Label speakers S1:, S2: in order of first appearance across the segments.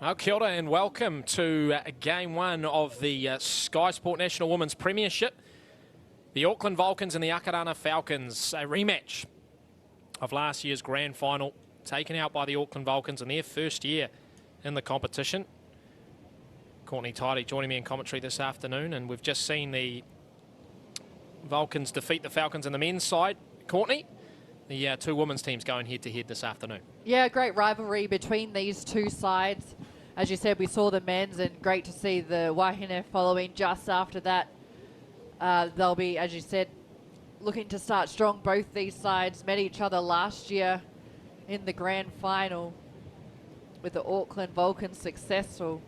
S1: Well, kia ora and welcome to Game 1 of the Sky Sport National Women's Premiership. The Auckland Vulcans and the Akarana Falcons, a rematch of last year's grand final, taken out by the Auckland Vulcans in their first year in the competition. Courtney Tidy joining me in commentary this afternoon, and we've just seen the Vulcans defeat the Falcons in the men's side. Courtney, the two women's teams going head-to-head this afternoon.
S2: Yeah, great rivalry between these two sides. As you said, we saw the men's, and great to see the Wahine following just after that. They'll be, as you said, looking to start strong. Both these sides met each other last year in the grand final, with the Auckland Vulcans successful.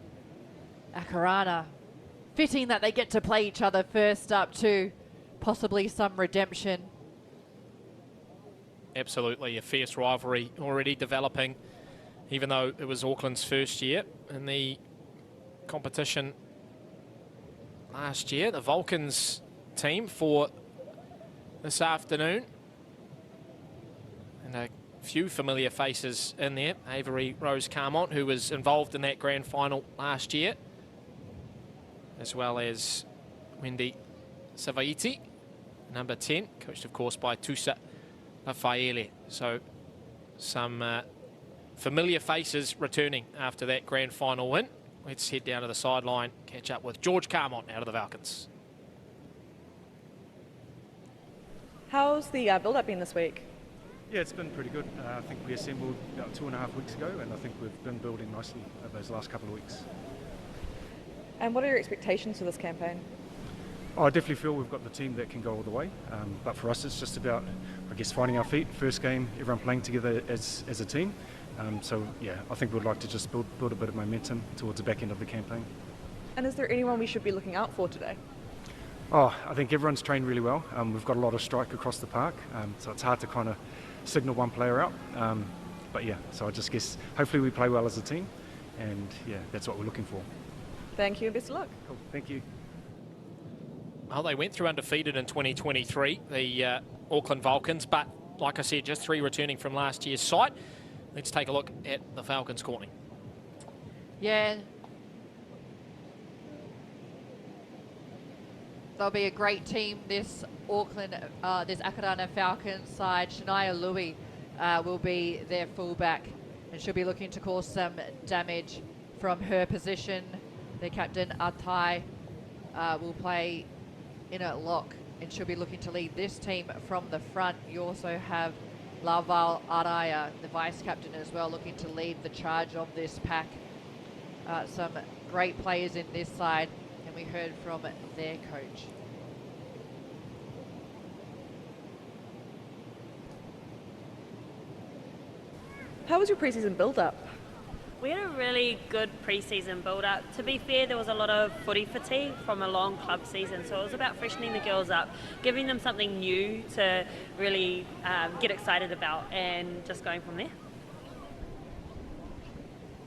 S2: Akarana, fitting that they get to play each other first up too, possibly some redemption.
S1: Absolutely, a fierce rivalry already developing, even though it was Auckland's first year in the competition last year. The Vulcans team for this afternoon, and a few familiar faces in there. Avery Rose Carmont, who was involved in that grand final last year, as well as Wendy Savaiti, number 10, coached of course by Tusa Rafaele. So some familiar faces returning after that grand final win. Let's head down to the sideline, catch up with George Carmont out of the Falcons.
S3: How's the build-up been this week?
S4: Yeah, it's been pretty good. I think we assembled about 2.5 weeks ago, and I think we've been building nicely over those last couple of weeks.
S3: And what are your expectations for this campaign?
S4: I definitely feel we've got the team that can go all the way, but for us it's just about, I guess, finding our feet. First game, everyone playing together as a team. So yeah, I think we'd like to just build a bit of momentum towards the back end of the campaign.
S3: And is there anyone we should be looking out for today?
S4: Oh, I think everyone's trained really well. We've got a lot of strike across the park, so it's hard to kind of signal one player out. But yeah, so I just guess hopefully we play well as a team, and yeah, that's what we're looking for.
S3: Thank you and best of luck.
S4: Cool, thank you.
S1: Well, they went through undefeated in 2023, the Auckland Vulcans, but like I said, just 3 returning from last year's site. Let's take a look at the Falcons, Courtney.
S2: Yeah. They'll be a great team, this Akarana Falcons side. Shania Louis will be their fullback, and she'll be looking to cause some damage from her position. Their captain, Atai, will play in at lock, and she'll be looking to lead this team from the front. You also have Laval Araya, the vice captain as well, looking to lead the charge of this pack. Some great players in this side, and we heard from their coach.
S3: How was your preseason build-up?
S5: We had a really good pre-season build-up. To be fair, there was a lot of footy fatigue from a long club season, so it was about freshening the girls up, giving them something new to really get excited about, and just going from there.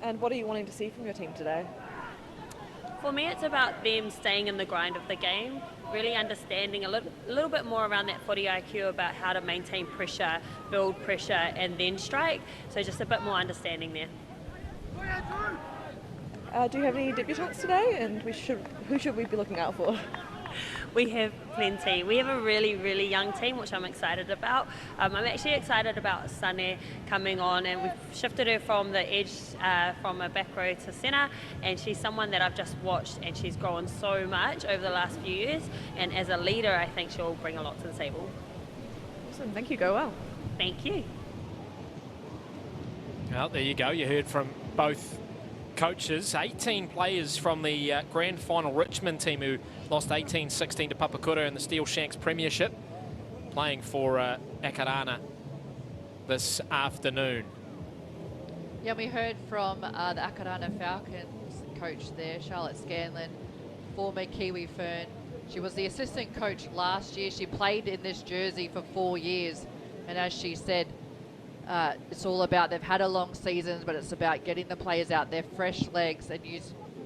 S3: And what are you wanting to see from your team today?
S5: For me, it's about them staying in the grind of the game, really understanding a little bit more around that footy IQ about how to maintain pressure, build pressure, and then strike. So just a bit more understanding there.
S3: Do you have any debutants today, and who should we be looking out for?
S5: We have plenty. We have a really, really young team, which I'm excited about. I'm actually excited about Sane coming on, and we've shifted her from the edge, from a back row to centre, and she's someone that I've just watched, and she's grown so much over the last few years, and as a leader, I think she'll bring a lot to the table.
S3: Awesome, thank you, go well.
S5: Thank you.
S1: Well, there you go. You heard from both coaches. 18 players from the grand final Richmond team who lost 18-16 to Papakura in the Steel Shanks Premiership, playing for Akarana this afternoon.
S2: Yeah, we heard from the Akarana Falcons coach there, Charlotte Scanlon, former Kiwi Fern. She was the assistant coach last year. She played in this jersey for 4 years, and as she said, it's all about, they've had a long season, but it's about getting the players out there, fresh legs, and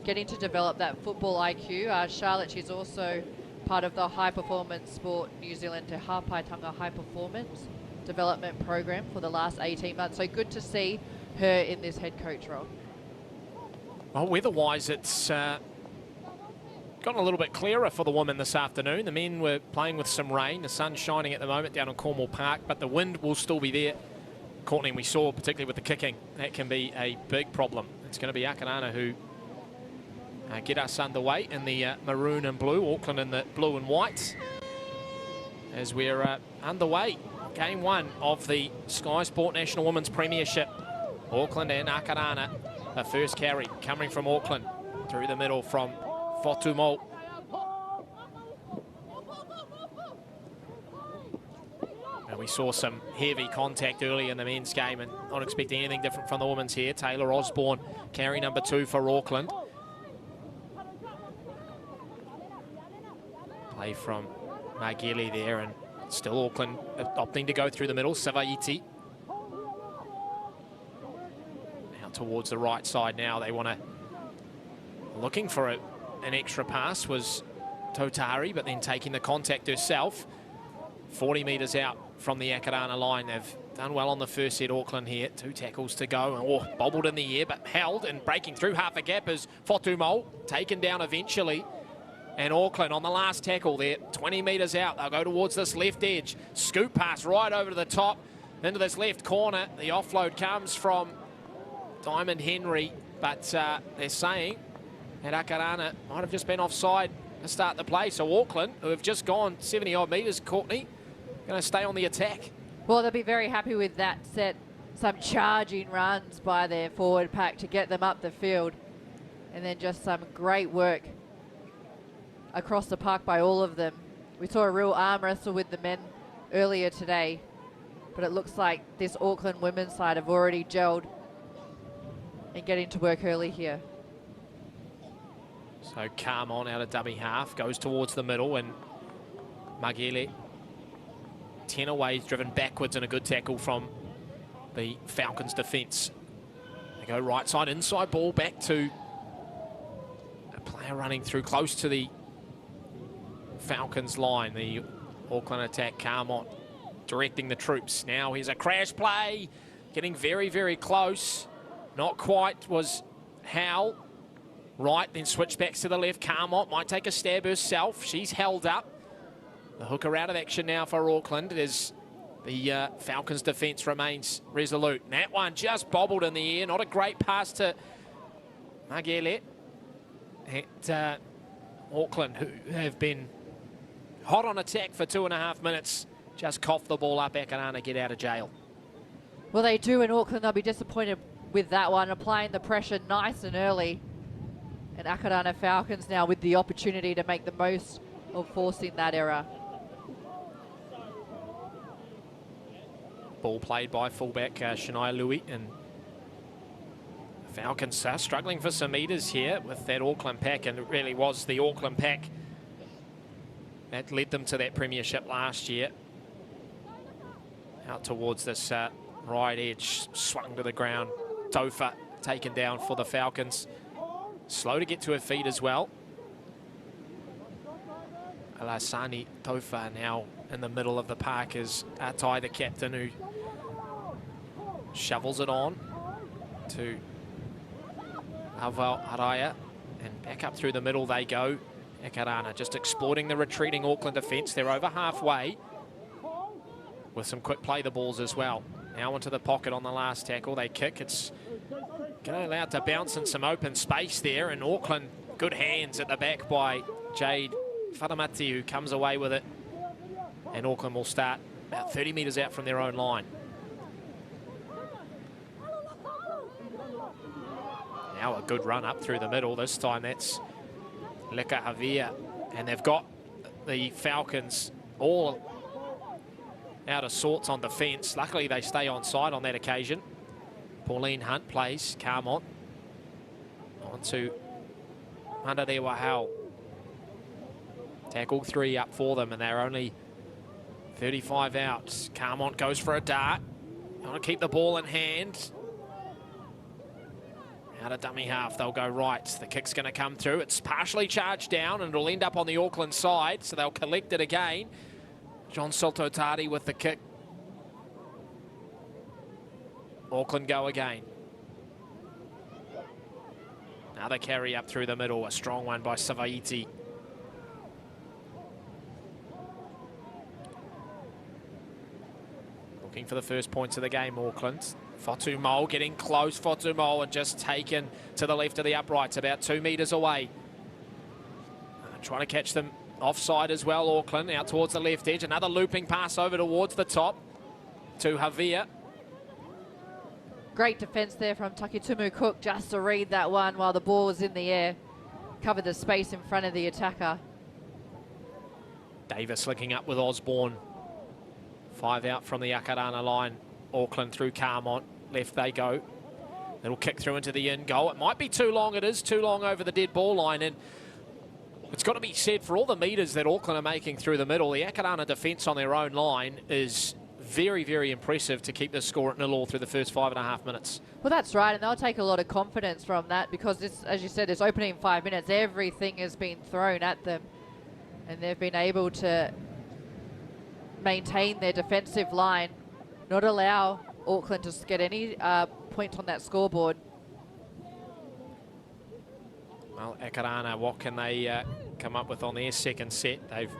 S2: getting to develop that football IQ. Charlotte, she's also part of the High Performance Sport New Zealand Te Hāpaitanga High Performance Development Program for the last 18 months. So good to see her in this head coach role.
S1: Well, weather-wise, it's gotten a little bit clearer for the women this afternoon. The men were playing with some rain. The sun's shining at the moment down in Cornwall Park, but the wind will still be there. Courtney, we saw, particularly with the kicking, that can be a big problem. It's going to be Akarana who get us underway in the maroon and blue, Auckland in the blue and white, as we're underway. Game 1 of the Sky Sport National Women's Premiership. Auckland and Akarana. The first carry coming from Auckland through the middle from Fotumo. And we saw some heavy contact early in the men's game, and not expecting anything different from the women's here. Taylor Osborne, carry number 2 for Auckland. Play from Magili there, and still Auckland opting to go through the middle. Savaiti. Now towards the right side now. They want to... Looking for an extra pass was Totari, but then taking the contact herself. 40 metres out from the Akarana line. They've done well on the first set, Auckland here. 2 tackles to go. Oh, bobbled in the air, but held and breaking through half a gap is Fotumo. Taken down eventually. And Auckland on the last tackle there, 20 metres out. They'll go towards this left edge. Scoop pass right over to the top, into this left corner. The offload comes from Diamond Henry, but they're saying that Akarana might have just been offside to start the play. So Auckland, who have just gone 70-odd metres, Courtney, going to stay on the attack.
S2: Well, they'll be very happy with that set. Some charging runs by their forward pack to get them up the field. And then just some great work across the park by all of them. We saw a real arm wrestle with the men earlier today, but it looks like this Auckland women's side have already gelled and getting to work early here.
S1: So Carmon out of dummy half, goes towards the middle, and Magele 10 away, driven backwards, and a good tackle from the Falcons defence. They go right side, inside ball back to a player running through close to the Falcons line. The Auckland attack, Carmon directing the troops. Now here's a crash play, getting very, very close. Not quite was Howell. Right, then switchbacks to the left. Carmont might take a stab herself. She's held up. The hooker out of action now for Auckland as the Falcons defence remains resolute. And that one just bobbled in the air. Not a great pass to Magele at Auckland, who have been hot on attack for 2.5 minutes. Just cough the ball up. Akarana get out of jail.
S2: Well, they do, and Auckland, they'll be disappointed with that one, applying the pressure nice and early. And Akarana Falcons now with the opportunity to make the most of forcing that error.
S1: Ball played by fullback Shania Louis, and Falcons are struggling for some metres here with that Auckland pack, and it really was the Auckland pack that led them to that premiership last year. Out towards this right edge, swung to the ground. Tofa taken down for the Falcons. Slow to get to her feet as well. Alasani Tofa now in the middle of the park is Atai, the captain, who shovels it on to Aval Araya, and back up through the middle they go. Akarana just exploiting the retreating Auckland defence. They're over halfway with some quick play the balls as well. Now into the pocket on the last tackle. They kick. It's allowed to bounce in some open space there, and Auckland, good hands at the back by Jade Wharamati, who comes away with it, and Auckland will start about 30 metres out from their own line. Now a good run up through the middle. This time that's Leka Havia, and they've got the Falcons all out of sorts on defence. Luckily they stay on side on that occasion. Pauline Hunt plays Carmont onto Mandarewa Howell. Tackle 3 up for them, and they're only 35 out. Carmont goes for a dart. Want to keep the ball in hand. Out of dummy half, they'll go right. The kick's going to come through. It's partially charged down, and it'll end up on the Auckland side, so they'll collect it again. John Soltotari with the kick. Auckland go again. Another carry up through the middle, a strong one by Savaiti. Looking for the first points of the game, Auckland. Fotu Mole getting close, Fotu Mole, and just taken to the left of the uprights, about 2 metres away. Trying to catch them offside as well, Auckland, out towards the left edge. Another looping pass over towards the top to Javier.
S2: Great defence there from Takitumu Cook just to read that one while the ball was in the air. Covered the space in front of the attacker.
S1: Davis linking up with Osborne. 5 out from the Akarana line. Auckland through Carmont. Left they go. It'll kick through into the in goal. It might be too long. It is too long over the dead ball line. And it's got to be said, for all the metres that Auckland are making through the middle, the Akarana defence on their own line is very, very impressive to keep the score at 0-0 through the first 5.5 minutes.
S2: Well, that's right, and they'll take a lot of confidence from that because, this, as you said, this opening 5 minutes, everything has been thrown at them, and they've been able to maintain their defensive line, not allow Auckland to get any points on that scoreboard.
S1: Well, Akarana, what can they come up with on their second set? They've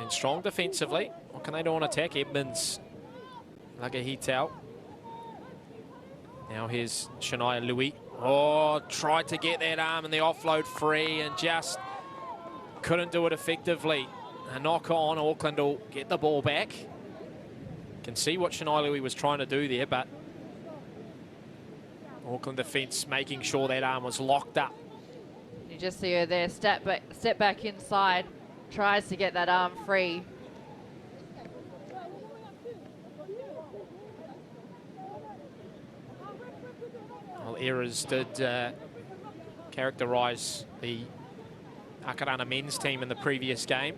S1: been strong defensively. What can they do on attack? Edmonds, Lagahitau. Now here's Shania Louis. Oh, tried to get that arm and the offload free and just couldn't do it effectively. A knock on, Auckland will get the ball back. Can see what Shania Louis was trying to do there, but Auckland defence making sure that arm was locked up.
S2: You just see her there, step back inside, tries to get that arm free.
S1: Well, errors did characterise the Akarana men's team in the previous game.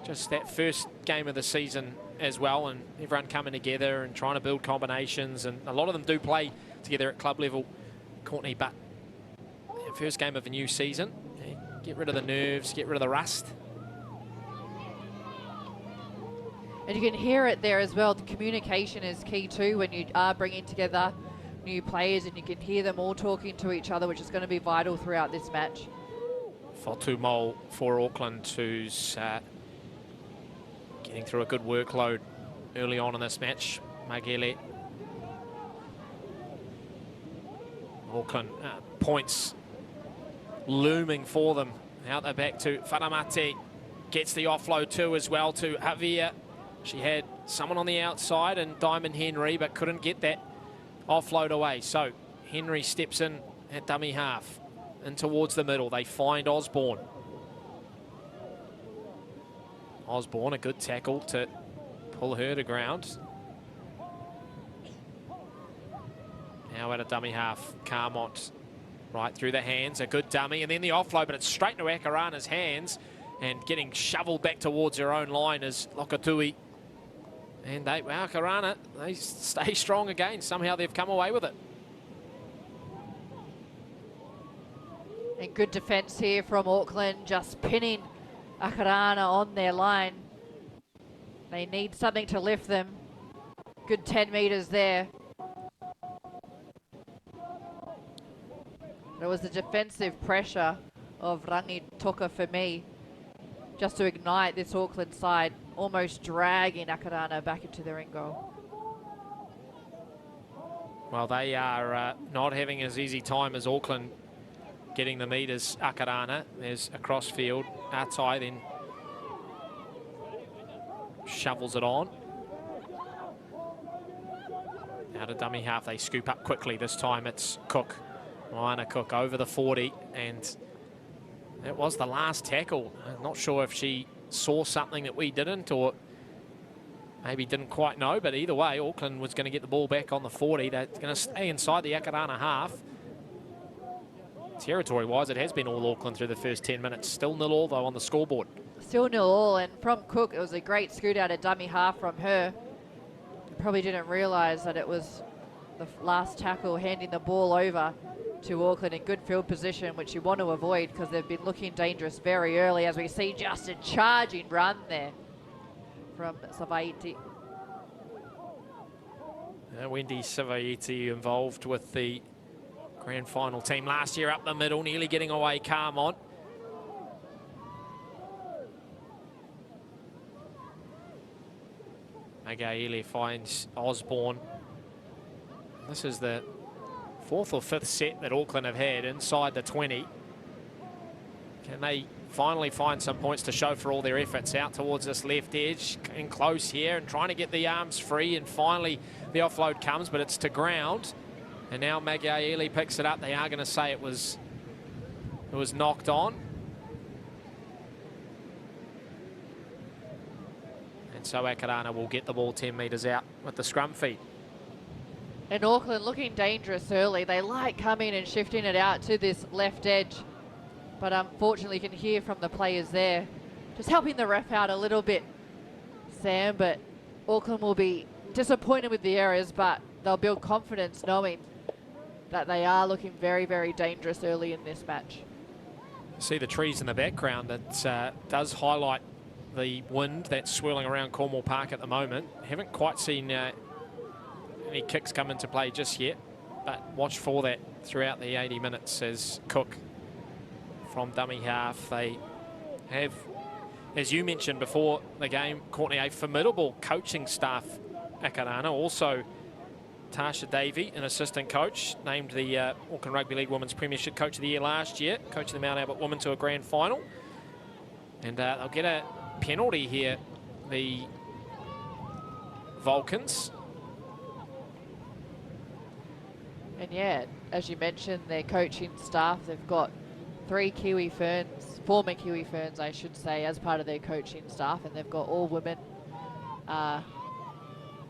S1: Just that first game of the season as well, and everyone coming together and trying to build combinations, and a lot of them do play together at club level, Courtney, but first game of a new season, get rid of the nerves, get rid of the rust.
S2: And you can hear it there as well. The communication is key too when you are bringing together new players, and you can hear them all talking to each other, which is going to be vital throughout this match.
S1: Fotu Mole for Auckland, who's getting through a good workload early on in this match. Magele. Auckland points looming for them. Out the back to Whanamate. Gets the offload too as well to Javier. She had someone on the outside and Diamond Henry, but couldn't get that offload away. So Henry steps in at dummy half and towards the middle. They find Osborne. Osborne, a good tackle to pull her to ground. Now at a dummy half, Carmont right through the hands, a good dummy, and then the offload, but it's straight into Akarana's hands, and getting shoveled back towards her own line is Lokatui. And Akarana, they stay strong again. Somehow they've come away with it.
S2: And good defence here from Auckland, just pinning Akarana on their line. They need something to lift them. Good 10 metres there. It was the defensive pressure of Rangi Toka for me, just to ignite this Auckland side, almost dragging Akarana back into their end goal.
S1: Well, they are not having as easy time as Auckland getting the metres. Akarana, there's a crossfield. Atai then shovels it on. Out of dummy half, they scoop up quickly. This time it's Cook. Moana Cook over the 40, and it was the last tackle. I'm not sure if she saw something that we didn't, or maybe didn't quite know, but either way, Auckland was going to get the ball back on the 40. They're going to stay inside the Akarana half. Territory-wise, it has been all Auckland through the first 10 minutes. Still 0-0 though on the scoreboard.
S2: Still 0-0, and from Cook, it was a great scoot out of dummy half from her. Probably didn't realise that it was the last tackle, handing the ball over to Auckland in good field position, which you want to avoid because they've been looking dangerous very early, as we see just a charging run there from Savaiti.
S1: Wendy Savaiti involved with the Grand final team last year up the middle, nearly getting away Carmont. Magaele finds Osborne. This is the 4th or 5th set that Auckland have had inside the 20. Can they finally find some points to show for all their efforts? Out towards this left edge, getting close here and trying to get the arms free, and finally the offload comes, but it's to ground. And now Magaele picks it up. They are going to say it was knocked on. And so Akarana will get the ball 10 metres out with the scrum feed.
S2: And Auckland looking dangerous early. They like coming and shifting it out to this left edge. But unfortunately, you can hear from the players there, just helping the ref out a little bit, Sam. But Auckland will be disappointed with the errors, but they'll build confidence knowing that they are looking very, very dangerous early in this match.
S1: See the trees in the background. That does highlight the wind that's swirling around Cornwall Park at the moment. Haven't quite seen any kicks come into play just yet, but watch for that throughout the 80 minutes as Cook from dummy half. They have, as you mentioned before the game, Courtney, a formidable coaching staff, Akarana. Also Tasha Davey, an assistant coach, named the Auckland Rugby League Women's Premiership Coach of the Year last year, coaching the Mount Albert Women to a grand final. And they'll get a penalty here, the Vulcans.
S2: And yeah, as you mentioned, their coaching staff, they've got 3 Kiwi Ferns, former Kiwi Ferns, I should say, as part of their coaching staff, and they've got all women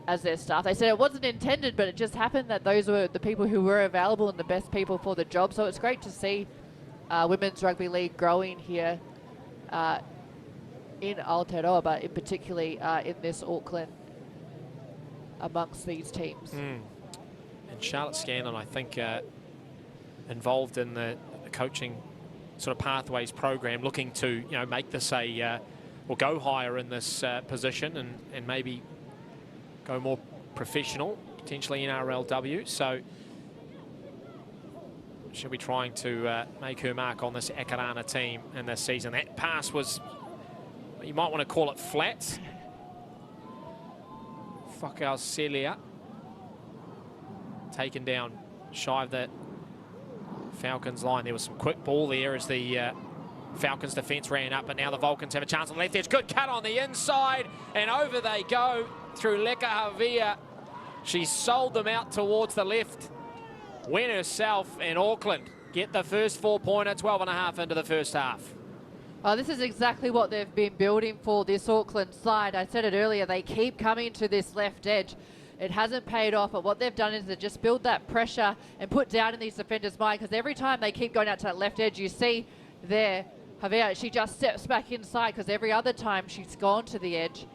S2: as their staff. They said it wasn't intended, but it just happened that those were the people who were available and the best people for the job. So it's great to see women's rugby league growing here in Aotearoa, but in particularly in this Auckland amongst these teams.
S1: And Charlotte Scanlon, I think, involved in the coaching sort of pathways program, looking to make this or go higher in this position and maybe go more professional, potentially in RLW. So she'll be trying to make her mark on this Akarana team in this season. That pass was, you might want to call it flat. Whakao Celia taken down shy of the Falcons line. There was some quick ball there as the Falcons defence ran up, but now the Vulcans have a chance on the left edge. Good cut on the inside, and over they go through Leka Havia. She sold them out towards the left. Win herself, and Auckland get the first 4-pointer, 12.5 into the first half.
S2: Oh, this is exactly what they've been building for, this Auckland side. I said it earlier, they keep coming to this left edge. It hasn't paid off, but what they've done is to just build that pressure and put down in these defenders' mind, because every time they keep going out to that left edge, you see there, Javier, she just steps back inside, because every other time she's gone to the edge.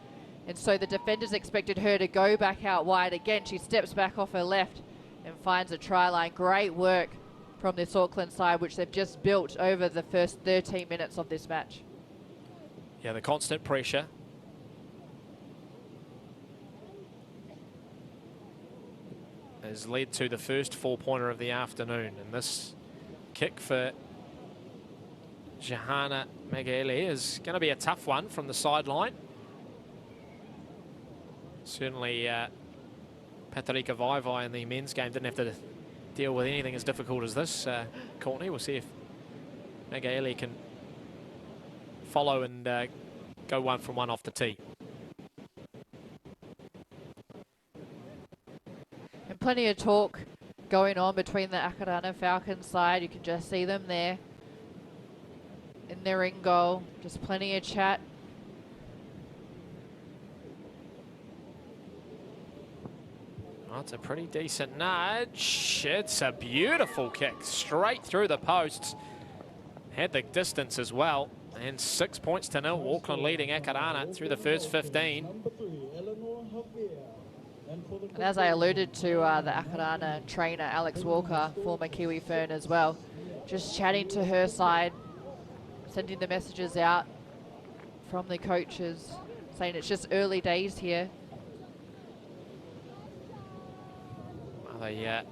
S2: And so the defenders expected her to go back out wide. Again, she steps back off her left and finds a try line. Great work from this Auckland side, which they've just built over the first 13 minutes of this match.
S1: Yeah, the constant pressure. Has led to the first 4-pointer of the afternoon. And this kick for Johanna Magaele is going to be a tough one from the sideline. Certainly Patarika Vaivai in the men's game didn't have to deal with anything as difficult as this. Courtney, we'll see if Magaele can follow and go 1-from-1 off the tee.
S2: And plenty of talk going on between the Akarana Falcons side. You can just see them there in their ring goal. Just plenty of chat.
S1: Oh, it's a pretty decent nudge. It's a beautiful kick straight through the posts. Had the distance as well. And 6 points to 0. Auckland leading Akarana through the first 15.
S2: And as I alluded to, the Akarana trainer, Alex Walker, former Kiwi Fern as well, just chatting to her side, sending the messages out from the coaches, saying it's just early days here.
S1: They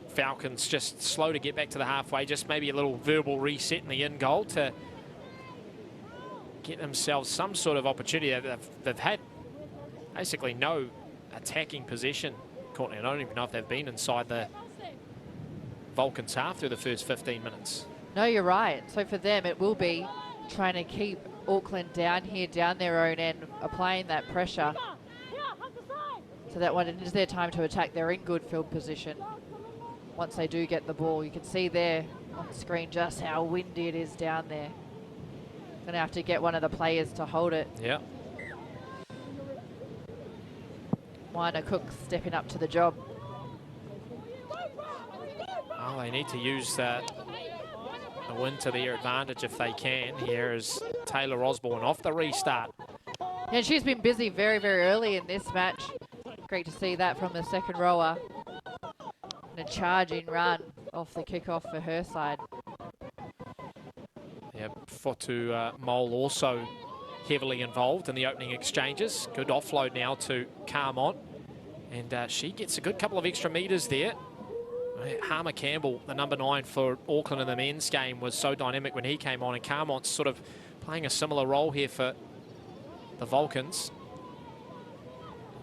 S1: Falcons just slow to get back to the halfway, just maybe a little verbal reset in the in goal to get themselves some sort of opportunity. They've had basically no attacking possession. Courtney, I don't even know if they've been inside the Vulcans half through the first 15 minutes.
S2: No, you're right. So for them, it will be trying to keep Auckland down here, down their own end, applying that pressure. So that when it is their time to attack, they're in good field position. Once they do get the ball, you can see there on the screen just how windy it is down there. Going to have to get one of the players to hold it.
S1: Yeah.
S2: Moana Cook stepping up to the job.
S1: Oh, they need to use the win to their advantage if they can. Here is Taylor Osborne off the restart.
S2: And she's been busy very, very early in this match. Great to see that from the second rower. And a charging run off the kickoff for her side.
S1: Yeah, Fotu Mole also heavily involved in the opening exchanges. Good offload now to Carmont. And she gets a good couple of extra metres there. Harmer Campbell, the number 9 for Auckland in the men's game, was so dynamic when he came on, and Carmont's sort of playing a similar role here for the Vulcans.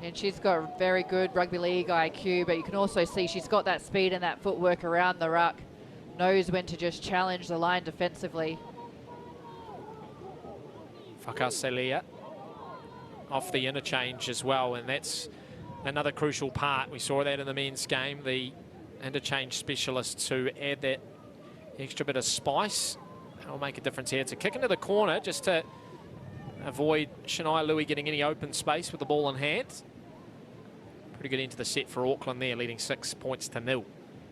S2: And she's got very good rugby league IQ, but you can also see she's got that speed and that footwork around the ruck. Knows when to just challenge the line defensively.
S1: Whakaselea off the interchange as well, and that's another crucial part. We saw that in the men's game, the interchange specialists who add that extra bit of spice. That'll make a difference here. It's a kick into the corner just to avoid Shania Louis getting any open space with the ball in hand. Pretty good into the set for Auckland there, leading 6 points to 0.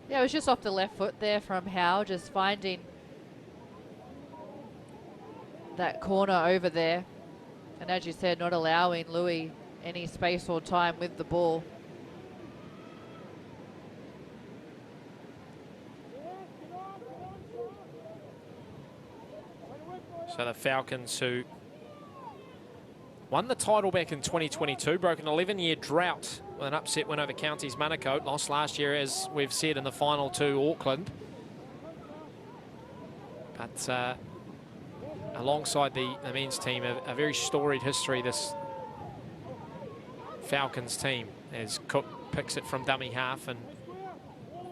S2: Yeah, it was just off the left foot there from Howe, just finding that corner over there. And as you said, not allowing Louis any space or time with the ball.
S1: So the Falcons, who won the title back in 2022, broke an 11-year drought with an upset win over Counties Manukau. Lost last year, as we've said, in the final to Auckland. But alongside the men's team, a very storied history, this Falcons team, as Cook picks it from dummy half, and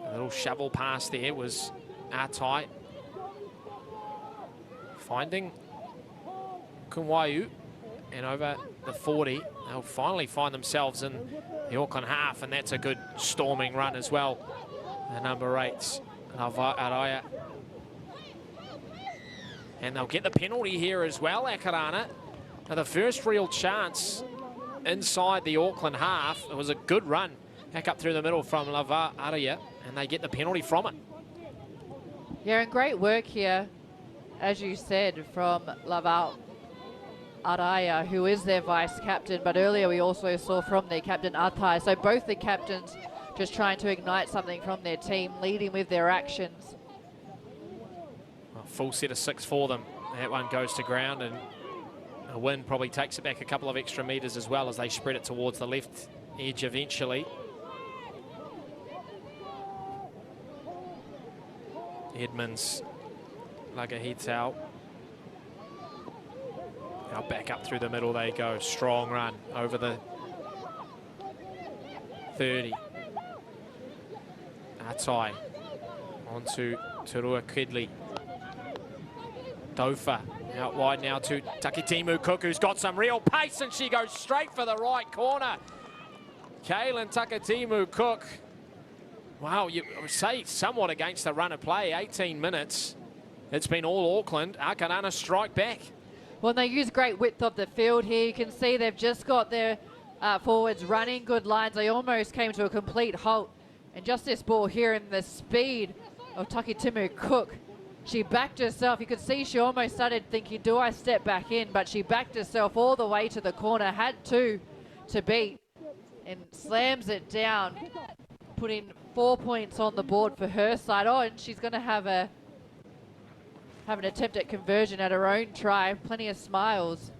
S1: a little shovel pass there was Atai finding Kunwaiu, and over the 40, they'll finally find themselves in the Auckland half, and that's a good storming run as well. The number 8's Araya. And they'll get the penalty here as well, Akarana. Now the first real chance inside the Auckland half. It was a good run back up through the middle from Lava Araya, and they get the penalty from it.
S2: Yeah, and great work here, as you said, from Laval Araya, who is their vice captain, but earlier we also saw from their captain Atai. So both the captains just trying to ignite something from their team, leading with their actions.
S1: A full set of 6 for them. That one goes to ground, and a win probably takes it back a couple of extra metres as well as they spread it towards the left edge eventually. Edmonds, Lagahitau. Now back up through the middle they go. Strong run over the 30. Atai onto Turua Kedley. Dofa out wide now to Takitimu Cook, who's got some real pace, and she goes straight for the right corner. Kaylin Takitimu Cook. Wow, you would say somewhat against the run of play. 18 minutes. It's been all Auckland. Akarana strike back.
S2: Well, they use great width of the field here. You can see they've just got their forwards running good lines. They almost came to a complete halt. And just this ball here and the speed of Takitimu Cook. She backed herself. You could see she almost started thinking, do I step back in? But she backed herself all the way to the corner, had to beat, and slams it down, putting 4 points on the board for her side. Oh, and she's going to have an attempt at conversion at her own try. Plenty of smiles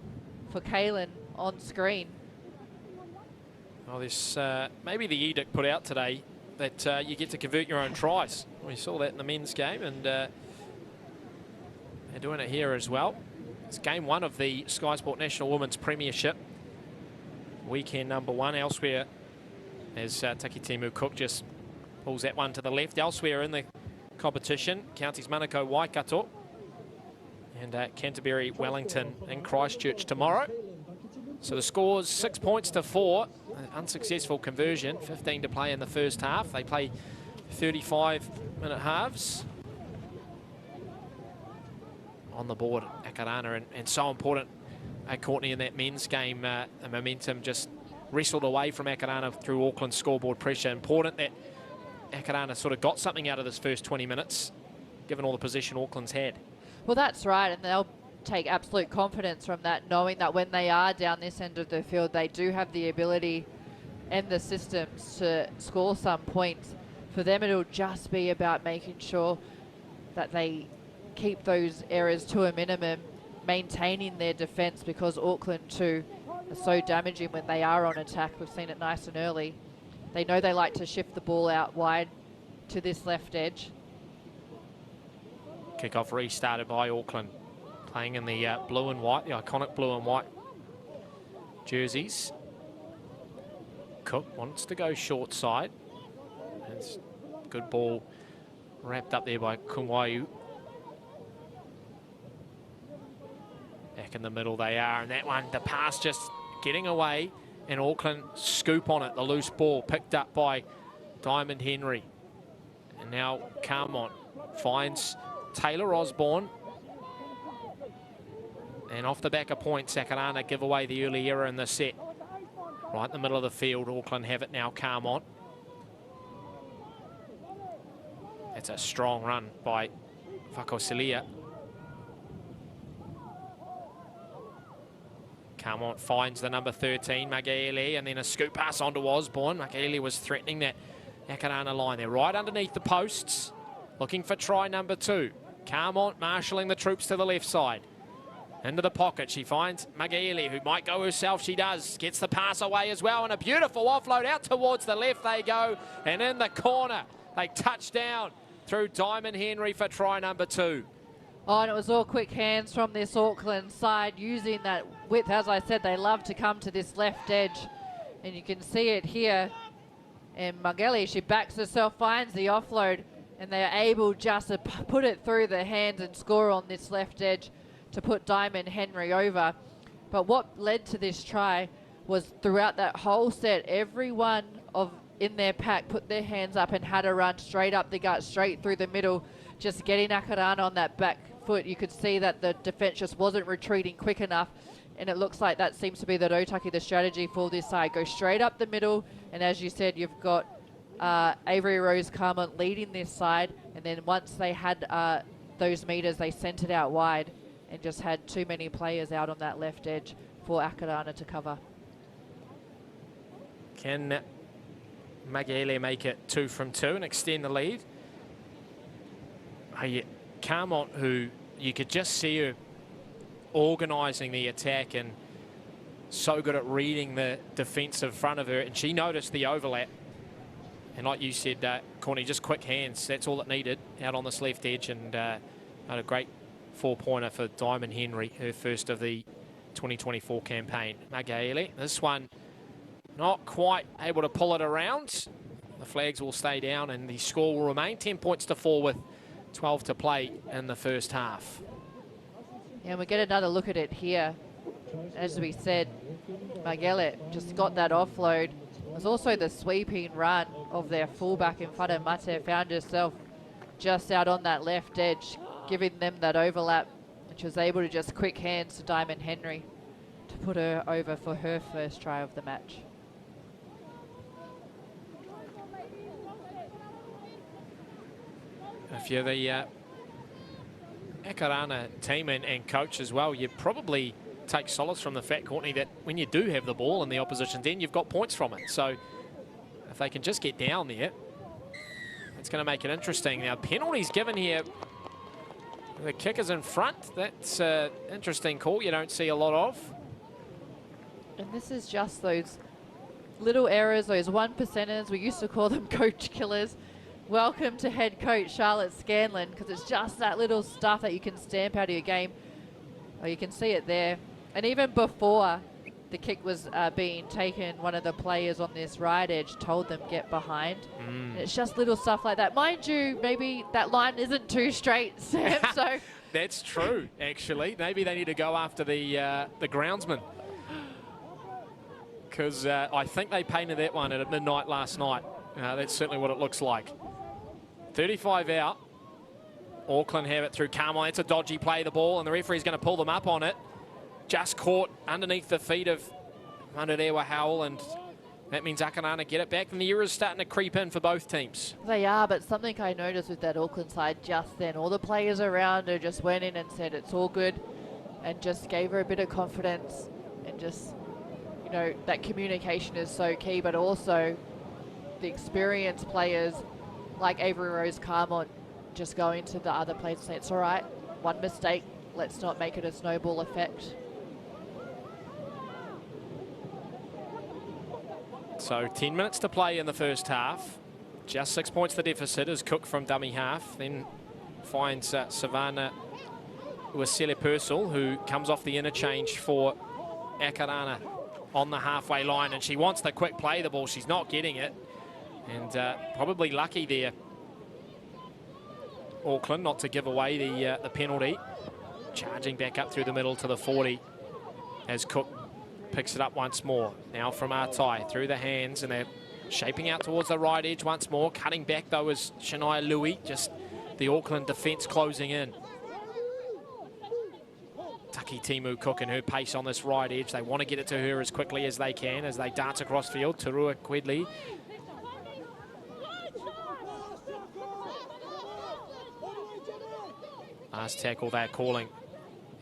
S2: for Kaylin on screen.
S1: Well, this maybe the edict put out today that you get to convert your own tries. We saw that in the men's game, and they're doing it here as well. It's game 1 of the Sky Sport National Women's Premiership. Weekend number 1 elsewhere, as Takitimu Cook just pulls that one to the left. Elsewhere in the competition, Counties Manukau Waikato and Canterbury Wellington and Christchurch tomorrow. So the score's 6 points to 4. An unsuccessful conversion, 15 to play in the first half. They play 35-minute halves. On the board, Akarana, and so important, Courtney, in that men's game. The momentum just wrestled away from Akarana through Auckland's scoreboard pressure. Important that Akarana sort of got something out of this first 20 minutes, given all the possession Auckland's had.
S2: Well, that's right, and they'll take absolute confidence from that, knowing that when they are down this end of the field, they do have the ability and the systems to score some points. For them, it'll just be about making sure that they keep those errors to a minimum, maintaining their defence, because Auckland too are so damaging when they are on attack. We've seen it nice and early. They know they like to shift the ball out wide to this left edge.
S1: Kickoff restarted by Auckland, playing in the blue and white, the iconic blue and white jerseys. Cook wants to go short side. It's good ball wrapped up there by Kumwayu. Back in the middle they are, and that one, the pass just getting away, and Auckland scoop on it. The loose ball picked up by Diamond Henry. And now Carmont finds Taylor Osborne. And off the back of points, Akarana give away the early error in the set. Right in the middle of the field, Auckland have it now, Carmont. It's a strong run by Fakosilia. Carmont finds the number 13, Magaele, and then a scoop pass onto Osborne. Magaele was threatening that Akarana line. They're right underneath the posts, looking for try number 2. Carmont marshalling the troops to the left side. Into the pocket, she finds Magaele, who might go herself. She does. Gets the pass away as well, and a beautiful offload out towards the left they go. And in the corner, they touch down through Diamond Henry for try number 2.
S2: Oh, and it was all quick hands from this Auckland side, using that width. As I said, they love to come to this left edge, and you can see it here. And Magaele, she backs herself, finds the offload, and they're able just to put it through the hands and score on this left edge to put Diamond Henry over. But what led to this try was throughout that whole set, everyone in their pack put their hands up and had a run straight up the gut, straight through the middle, just getting Akarana on that back foot. You could see that the defence just wasn't retreating quick enough, and it looks like that seems to be the Otaki, the strategy for this side. Go straight up the middle, and as you said, you've got Avery Rose Carmont leading this side, and then once they had those meters, they sent it out wide and just had too many players out on that left edge for Akarana to cover.
S1: Can Magaele make it 2 from 2 and extend the lead? Carmont, who you could just see her organising the attack and so good at reading the defence in front of her, and she noticed the overlap. And like you said, Corny, just quick hands, that's all it needed out on this left edge, and had a great 4-pointer for Diamond Henry, her first of the 2024 campaign. Magaele, this one not quite able to pull it around. The flags will stay down and the score will remain 10 points to 4 with 12 to play in the first half.
S2: Yeah, we get another look at it here. As we said, Magaele just got that offload. There's also the sweeping run of their fullback in front of Mate, found herself just out on that left edge, giving them that overlap, and she was able to just quick hands to Diamond Henry to put her over for her first try of the match.
S1: If you're the Akarana team and coach as well, you probably take solace from the fact, Courtney, that when you do have the ball in the opposition's end, you've got points from it. So if they can just get down there, it's going to make it interesting. Now, penalties given here. The kicker's in front. That's an interesting call you don't see a lot of.
S2: And this is just those little errors, those 1%ers, we used to call them coach killers. Welcome to head coach Charlotte Scanlon, because it's just that little stuff that you can stamp out of your game. Oh, you can see it there. And even before the kick was being taken, one of the players on this right edge told them get behind. And it's just little stuff like that. Mind you, maybe that line isn't too straight, Sam, so...
S1: That's true, actually. Maybe they need to go after the groundsman, because I think they painted that one at midnight last night. That's certainly what it looks like. 35 out. Auckland have it through Carmel. It's a dodgy play, the ball, and the referee's going to pull them up on it. Just caught underneath the feet of Mandarewa Howell, and that means Akarana get it back, and the errors starting to creep in for both teams.
S2: They are, but something I noticed with that Auckland side just then, all the players around her just went in and said it's all good, and just gave her a bit of confidence, and just, you know, that communication is so key, but also the experienced players like Avery Rose Carmont just going to the other players and say, it's all right, one mistake, let's not make it a snowball effect.
S1: So 10 minutes to play in the first half. Just 6 points the deficit as Cook from dummy half. Then finds Savannah Wasile Purcell, who comes off the interchange for Akarana on the halfway line. And she wants the quick play the ball. She's not getting it. And probably lucky there, Auckland, not to give away the penalty. Charging back up through the middle to the 40 as Cook picks it up once more. Now from Artai through the hands, and they're shaping out towards the right edge once more. Cutting back though is Shania Louis, just the Auckland defence closing in. Taki Timu Cook and her pace on this right edge. They want to get it to her as quickly as they can as they dance across field. Tarua Quedley. Last tackle they're calling.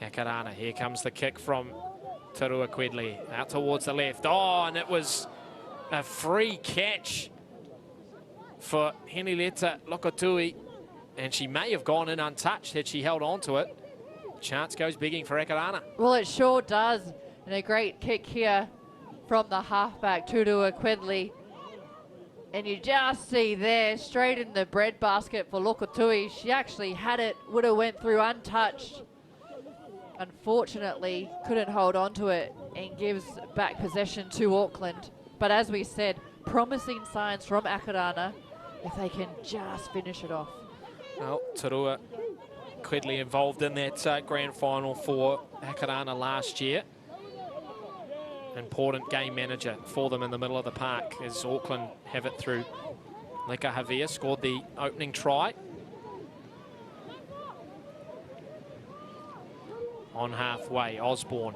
S1: Akarana, here comes the kick from Tarua Quedley, out towards the left. Oh, and it was a free catch for Henileta Lokotui, and she may have gone in untouched had she held on to it. Chance goes begging for Akarana.
S2: Well, it sure does, and a great kick here from the halfback, Tarua Quedley. And you just see there, straight in the breadbasket for Lokotui. She actually had it, would have went through untouched. Unfortunately, couldn't hold on to it and gives back possession to Auckland. But as we said, promising signs from Akarana if they can just finish it off.
S1: Well, Tarua Quedley involved in that grand final for Akarana last year. Important game manager for them in the middle of the park as Auckland have it through. Leka Havia scored the opening try. On halfway, Osborne.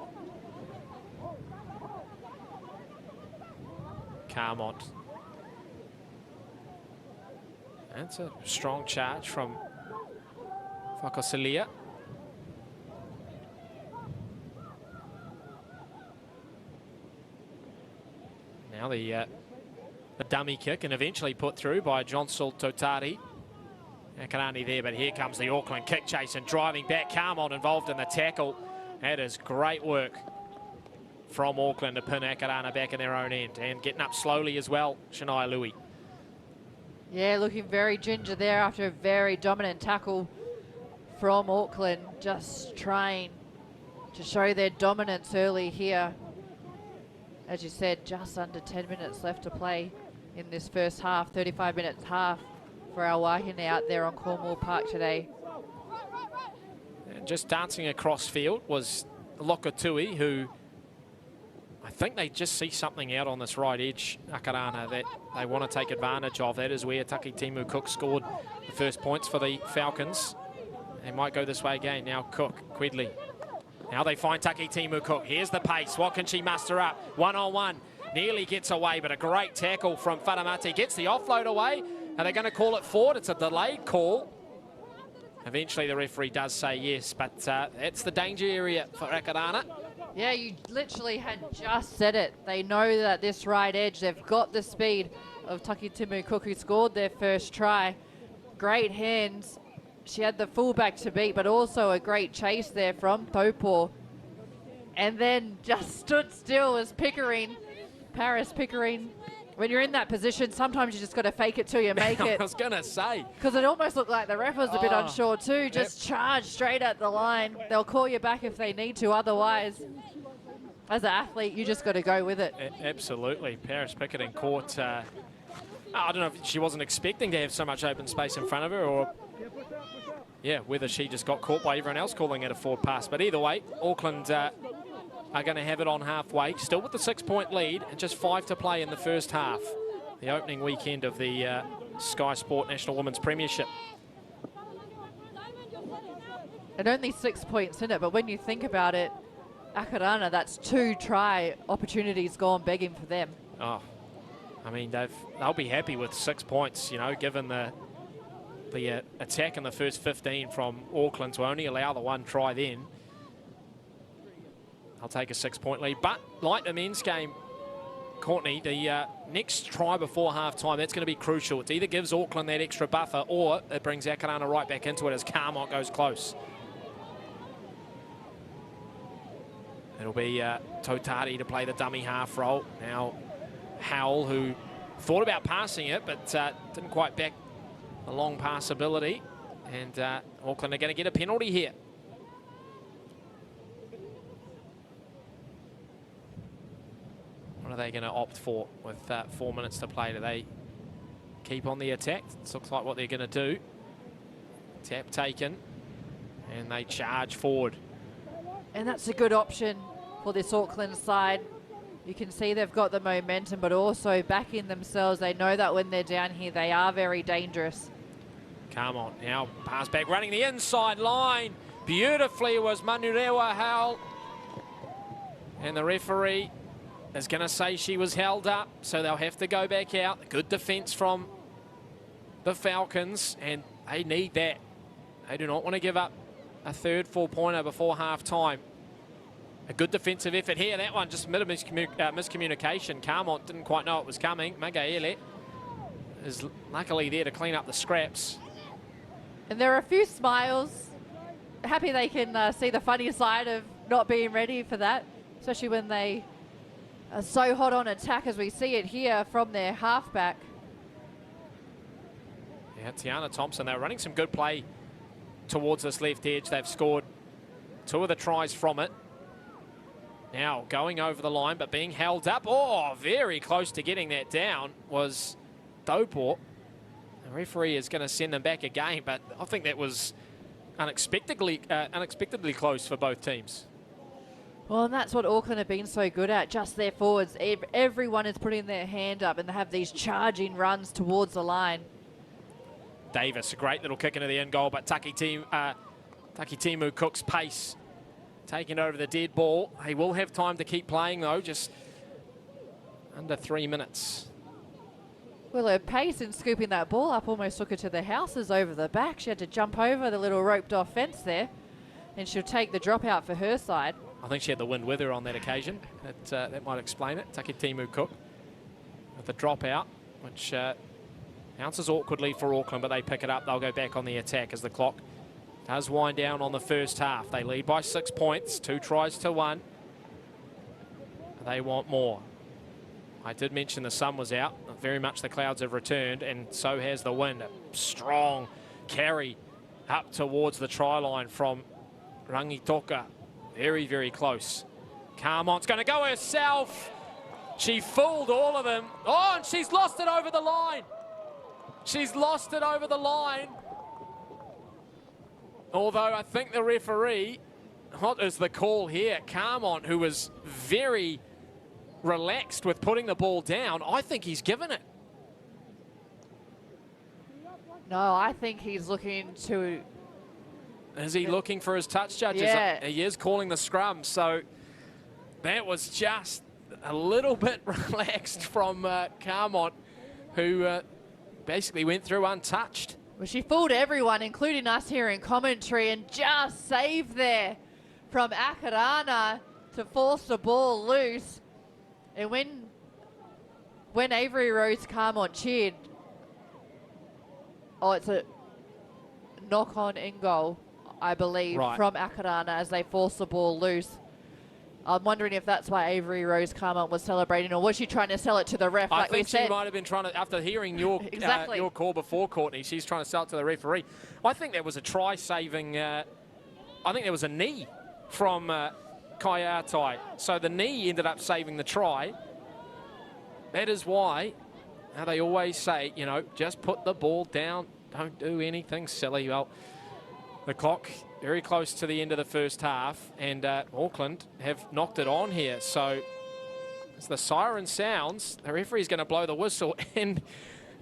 S1: Carmont. That's a strong charge from Whakosilia. Now the dummy kick, and eventually put through by Johnsel Totari. Akarani there, but here comes the Auckland kick chase and driving back. Carmont involved in the tackle. That is great work from Auckland to pin Akarana back in their own end, and getting up slowly as well, Shania Louis.
S2: Yeah, looking very ginger there after a very dominant tackle from Auckland, just trying to show their dominance early here. As you said, just under 10 minutes left to play in this first half, 35 minutes half for our Wahine out there on Cornwall Park today.
S1: And just dancing across field was Lokotui, who I think they just see something out on this right edge, Akarana, that they want to take advantage of. That is where Taki Timu Cook scored the first points for the Falcons. They might go this way again. Now Cook, Quedley. Now they find Taki Timu Cook. Here's the pace. What can she muster up? One-on-one. Nearly gets away, but a great tackle from Whanamate. Gets the offload away. Are they going to call it forward? It's a delayed call. Eventually the referee does say yes, but that's the danger area for Akarana.
S2: Yeah, you literally had just said it. They know that this right edge, they've got the speed of Taki Timu Cook, who scored their first try. Great hands. She had the fullback to beat, but also a great chase there from Taupo. And then just stood still as Pickering Paris Pickering, when you're in that position, sometimes you just got to fake it till you make it.
S1: I was going to say.
S2: Because it almost looked like the ref was a bit unsure too. Just charge straight at the line. They'll call you back if they need to. Otherwise, as an athlete, you just got to go with it.
S1: Absolutely. Paris Pickering caught... I don't know if she wasn't expecting to have so much open space in front of her, or whether she just got caught by everyone else calling it a forward pass. But either way, Auckland are going to have it on halfway, still with the 6-point lead and just 5 to play in the first half. The opening weekend of the Sky Sport National Women's Premiership.
S2: And only 6 points in it, but when you think about it, Akarana, that's 2 try opportunities gone begging for them.
S1: Oh, I mean, they'll be happy with 6 points, you know, given the attack in the first 15 from Auckland to only allow the 1 try then. I'll take a 6-point lead. But like the men's game, Courtney, the next try before half-time, that's going to be crucial. It either gives Auckland that extra buffer or it brings Akarana right back into it as Carmont goes close. It'll be Totari to play the dummy half role. Now, Howell, who thought about passing it, but didn't quite back a long pass ability. And Auckland are going to get a penalty here. What are they going to opt for with 4 minutes to play? Do they keep on the attack? This looks like what they're going to do. Tap taken, and they charge forward.
S2: And that's a good option for this Auckland side. You can see they've got the momentum, but also backing themselves. They know that when they're down here, they are very dangerous.
S1: Come on, now pass back, running the inside line. Beautifully was Manurewa Howell. And the referee is going to say she was held up, so they'll have to go back out. Good defence from the Falcons, and they need that. They do not want to give up a third 4-pointer before half-time. A good defensive effort here. That one just miscommunication. Carmont didn't quite know it was coming. Magaele is luckily there to clean up the scraps.
S2: And there are a few smiles. Happy they can see the funny side of not being ready for that, especially when they are so hot on attack as we see it here from their halfback.
S1: Yeah, Tiana Thompson, they're running some good play towards this left edge. They've scored 2 of the tries from it. Now going over the line, but being held up. Oh, very close to getting that down was Dopor. The referee is going to send them back again, but I think that was unexpectedly close for both teams.
S2: Well, and that's what Auckland have been so good at, just their forwards. Everyone is putting their hand up and they have these charging runs towards the line.
S1: Davis, a great little kick into the end goal, but Takitimu Cook's pace taking over the dead ball. He will have time to keep playing, though, just under 3 minutes.
S2: Well, her pace in scooping that ball up almost took her to the houses over the back. She had to jump over the little roped-off fence there, and she'll take the drop out for her side.
S1: I think she had the wind with her on that occasion. That might explain it. Takitimu Cook with the drop out, which bounces awkwardly for Auckland, but they pick it up. They'll go back on the attack as the clock does wind down on the first half. They lead by 6 points, 2 tries to 1. They want more. I did mention the sun was out. Very much the clouds have returned, and so has the wind. A strong carry up towards the try line from Rangitoka. Very, very close. Carmont's going to go herself. She fooled all of them. Oh, and she's lost it over the line. She's lost it over the line. Although I think the referee, what is the call here? Carmont, who was very relaxed with putting the ball down, I think he's given it.
S2: No, I think he's looking to...
S1: Is he looking for his touch, judges?
S2: Yeah.
S1: He is calling the scrum, so that was just a little bit relaxed from Carmont, who basically went through untouched.
S2: Well, she fooled everyone, including us here in commentary, and just saved there from Akarana to force the ball loose. And when Avery Rose Carmont cheered, oh, it's a knock-on in goal, I believe,
S1: right,
S2: from Akarana as they force the ball loose. I'm wondering if that's why Avery Rose-Carmont was celebrating, or was she trying to sell it to the ref, like we said?
S1: I think she might have been trying to, after hearing your
S2: exactly.
S1: your call before, Courtney, she's trying to sell it to the referee. I think there was a try-saving, I think there was a knee from Kaiatai. So the knee ended up saving the try. That is why they always say, you know, just put the ball down, don't do anything silly. Well, the clock very close to the end of the first half, and Auckland have knocked it on here. So as the siren sounds, the referee's going to blow the whistle. And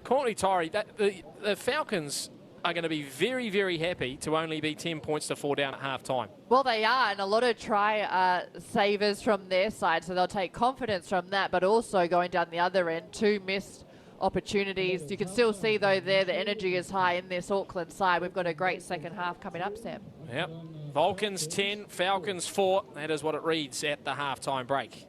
S1: Courtney Tyree, the Falcons are going to be very, very happy to only be 10 points to 4 down at half-time.
S2: Well, they are, and a lot of try savers from their side, so they'll take confidence from that, but also going down the other end, 2 missed opportunities. You can still see, though, there the energy is high in this Auckland side. We've got a great second half coming up, Sam.
S1: Yep. Vulcans 10, Falcons 4. That is what it reads at the halftime break.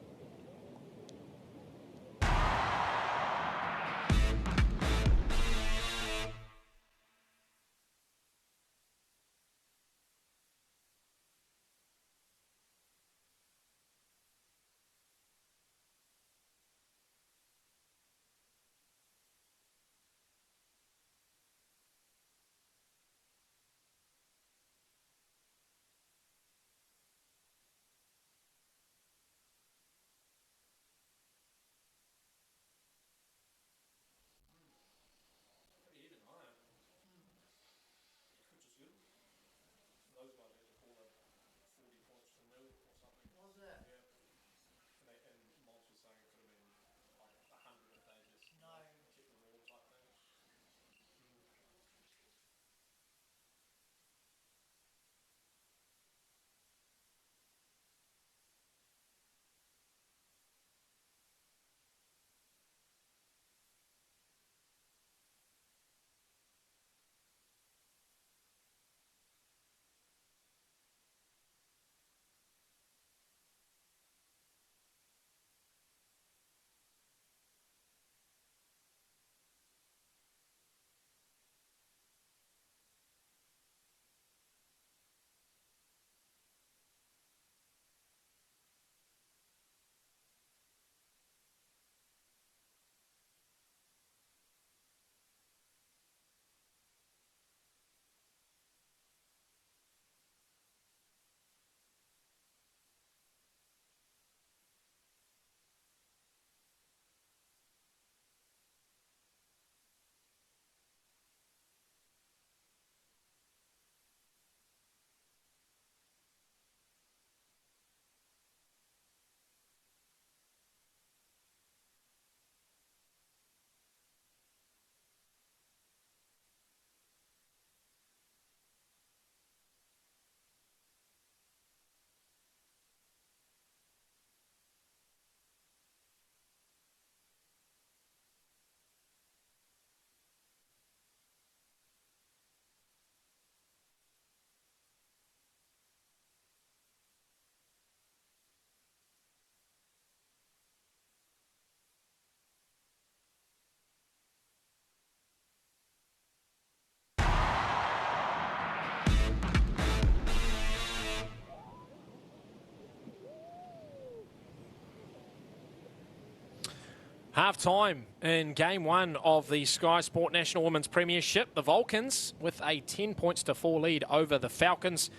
S1: Half-time in Game 1 of the Sky Sport National Women's Premiership. The Vulcans with a 10 points to 4 lead over the Falcons.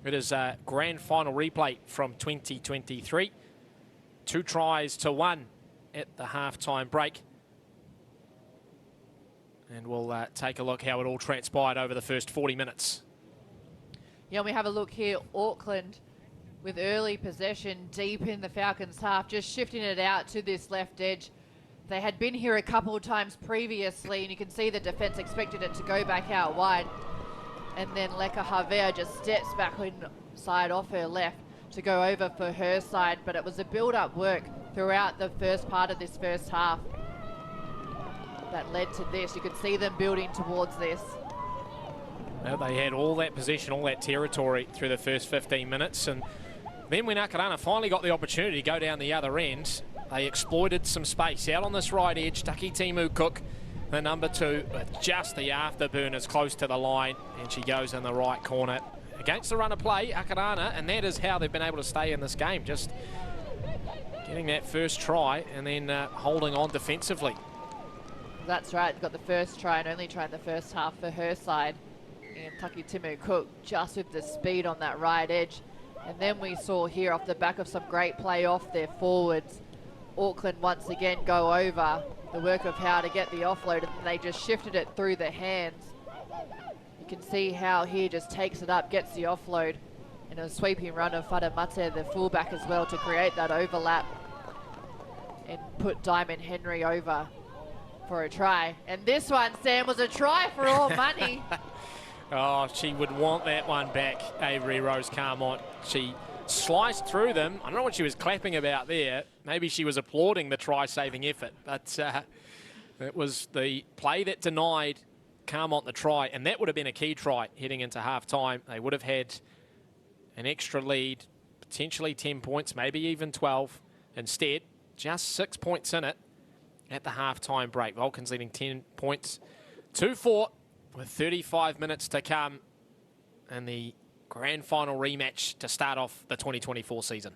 S1: It is a grand final replay from 2023. 2 tries to 1 at the half-time break. And we'll take a look how it all transpired over the first 40 minutes.
S2: Yeah, we have a look here. Auckland with early possession deep in the Falcons' half, just shifting it out to this left edge. They had been here a couple of times previously, and you can see the defence expected it to go back out wide. And then Leka Havea just steps back inside off her left to go over for her side. But it was a build-up work throughout the first part of this first half that led to this. You could see them building towards this.
S1: Well, they had all that possession, all that territory through the first 15 minutes. And then when Akarana finally got the opportunity to go down the other end, they exploited some space out on this right edge. Taki Timu Cook, the number 2, with just the afterburners close to the line, and she goes in the right corner against the run of play, Akarana, and that is how they've been able to stay in this game. Just getting that first try and then holding on defensively.
S2: That's right, got the first try and only try in the first half for her side. And Taki Timu Cook just with the speed on that right edge. And then we saw here off the back of some great play off their forwards, Auckland once again go over the work of how to get the offload, and they just shifted it through the hands. You can see how he just takes it up, gets the offload, and a sweeping run of Whare Mate, the fullback as well, to create that overlap and put Diamond Henry over for a try. And this one, Sam, was a try for all money.
S1: Oh, she would want that one back, Avery Rose Carmont. She sliced through them. I don't know what she was clapping about there. Maybe she was applauding the try-saving effort, but it was the play that denied Carmont the try, and that would have been a key try heading into half-time. They would have had an extra lead, potentially 10 points, maybe even 12. Instead, just 6 points in it at the half-time break. Vulcans leading 10 points, 2-4. With 35 minutes to come and the grand final rematch to start off the 2024 season.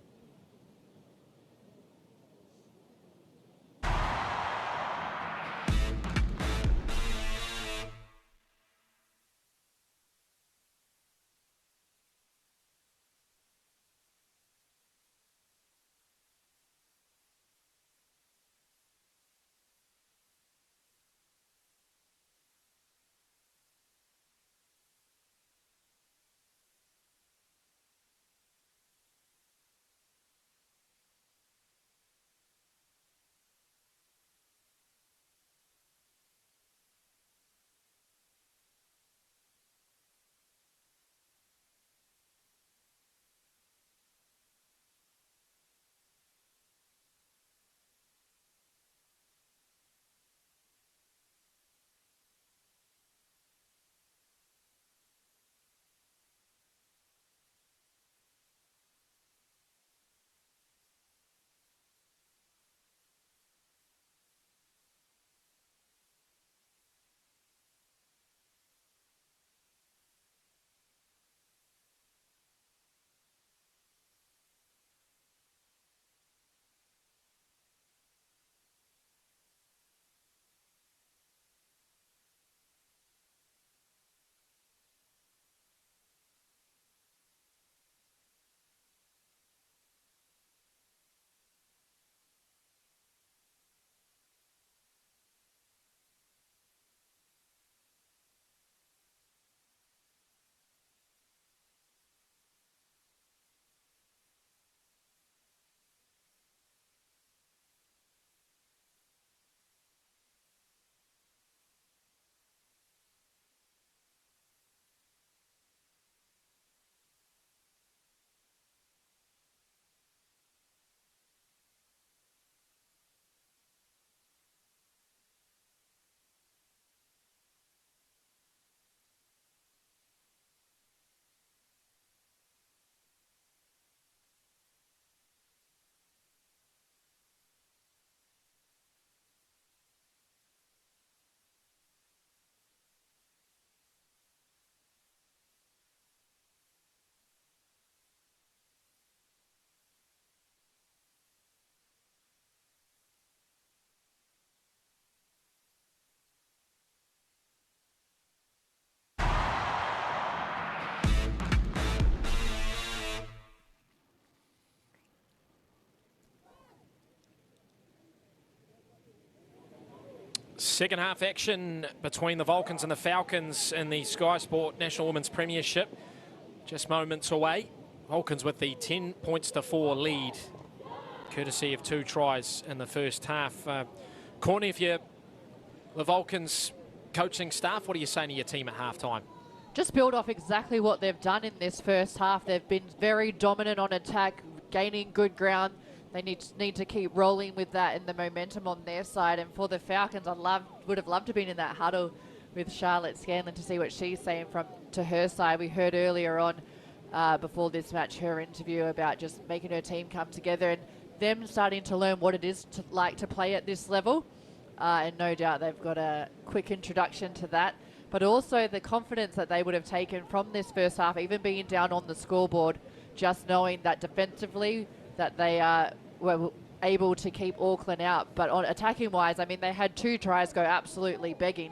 S1: Second half action between the Vulcans and the Falcons in the Sky Sport National Women's Premiership. Just moments away. Vulcans with the 10 points to 4 lead, courtesy of 2 tries in the first half. Courtney, if you're the Vulcans coaching staff, what are you saying to your team at halftime?
S2: Just build off exactly what they've done in this first half. They've been very dominant on attack, gaining good ground. They need to keep rolling with that and the momentum on their side. And for the Falcons, would have loved to have been in that huddle with Charlotte Scanlon to see what she's saying to her side. We heard earlier on before this match her interview about just making her team come together and them starting to learn what it is like to play at this level. And no doubt they've got a quick introduction to that. But also the confidence that they would have taken from this first half, even being down on the scoreboard, just knowing that defensively that they were able to keep Auckland out. But on attacking wise, I mean, they had 2 tries go absolutely begging.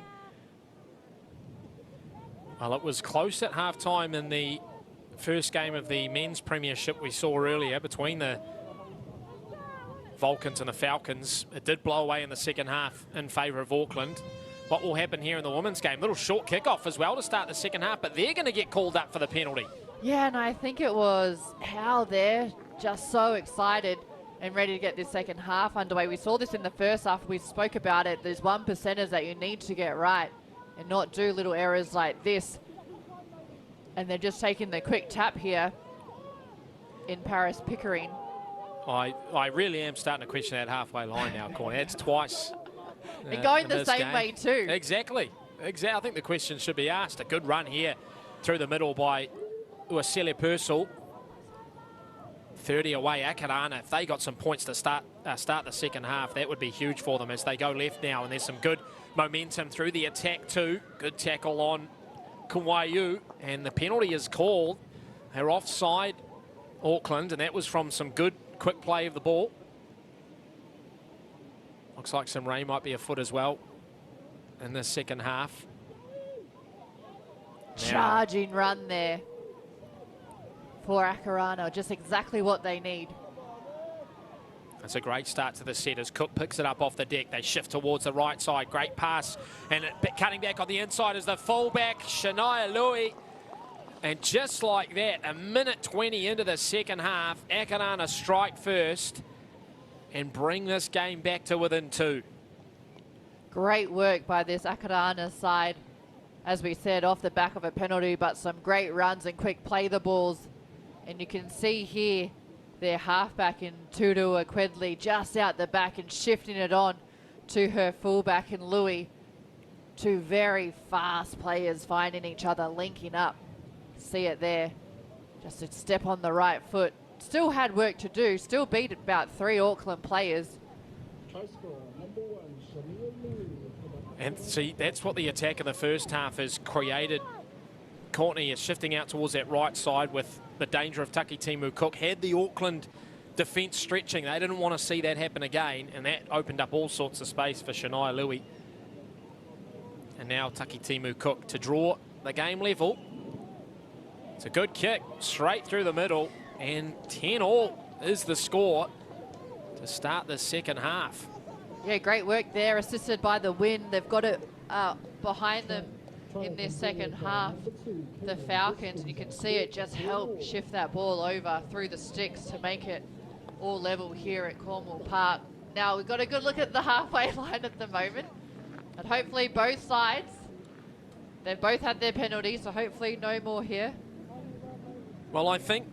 S1: Well, it was close at halftime in the first game of the men's premiership we saw earlier between the Vulcans and the Falcons. It did blow away in the second half in favour of Auckland. What will happen here in the women's game? Little short kickoff as well to start the second half, but they're going to get called up for the penalty.
S2: Yeah, and I think it was Hal there, just so excited and ready to get this second half underway. We saw this in the first half. We spoke about it. There's 1%ers that you need to get right and not do little errors like this. And they're just taking the quick tap here in Paris Pickering.
S1: I really am starting to question that halfway line now, Corny. That's twice.
S2: And going
S1: in
S2: the
S1: this
S2: same
S1: game.
S2: way too.
S1: Exactly. I think the question should be asked. A good run here through the middle by Uasele Purcell. 30 away, Akarana. If they got some points to start the second half, that would be huge for them as they go left now. And there's some good momentum through the attack too. Good tackle on Kuwayu. And the penalty is called. They're offside, Auckland, and that was from some good quick play of the ball. Looks like some rain might be afoot as well in the second half.
S2: Charging run there for Akarana, just exactly what they need.
S1: That's a great start to the set as Cook picks it up off the deck. They shift towards the right side. Great pass. And cutting back on the inside is the fullback, Shania Louis. And just like that, a minute 20 into the second half, Akarana strike first and bring this game back to within 2.
S2: Great work by this Akarana side. As we said, off the back of a penalty, but some great runs and quick play the balls. And you can see here their halfback in Tutu Akwedli just out the back and shifting it on to her fullback in Louis. 2 very fast players finding each other, linking up. See it there. Just a step on the right foot. Still had work to do. Still beat about 3 Auckland players.
S1: And see, that's what the attack in the first half has created. Courtney is shifting out towards that right side with the danger of Takitimu Cook. Had the Auckland defence stretching. They didn't want to see that happen again, and that opened up all sorts of space for Shania Louis. And now Takitimu Cook to draw the game level. It's a good kick straight through the middle, and 10-all is the score to start the second half.
S2: Yeah, great work there, assisted by the wind. They've got it behind them in this second half, the Falcons, and you can see it just help shift that ball over through the sticks to make it all level here at Cornwall Park. Now we've got a good look at the halfway line at the moment, and hopefully both sides, they've both had their penalties, so hopefully no more here.
S1: Well, I think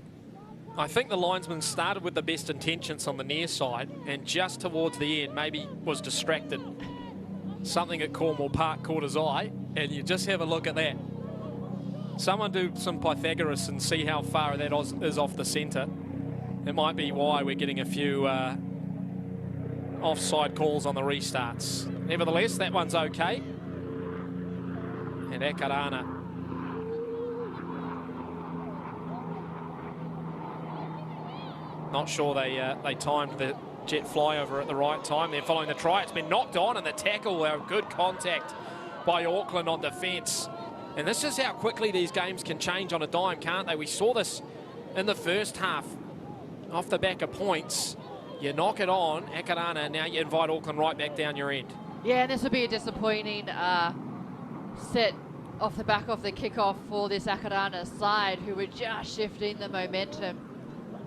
S1: the linesman started with the best intentions on the near side, and just towards the end maybe was distracted. Something at Cornwall Park caught his eye, and you just have a look at that. Someone do some Pythagoras and see how far that is off the centre. It might be why we're getting a few offside calls on the restarts. Nevertheless, that one's okay. And Akarana not sure they timed the jet flyover at the right time. They're following the try. It's been knocked on, and the tackle, good contact by Auckland on defence. And this is how quickly these games can change on a dime, can't they? We saw this in the first half. Off the back of points, you knock it on, Akarana, and now you invite Auckland right back down your end.
S2: Yeah, and this will be a disappointing set off the back of the kickoff for this Akarana side, who were just shifting the momentum.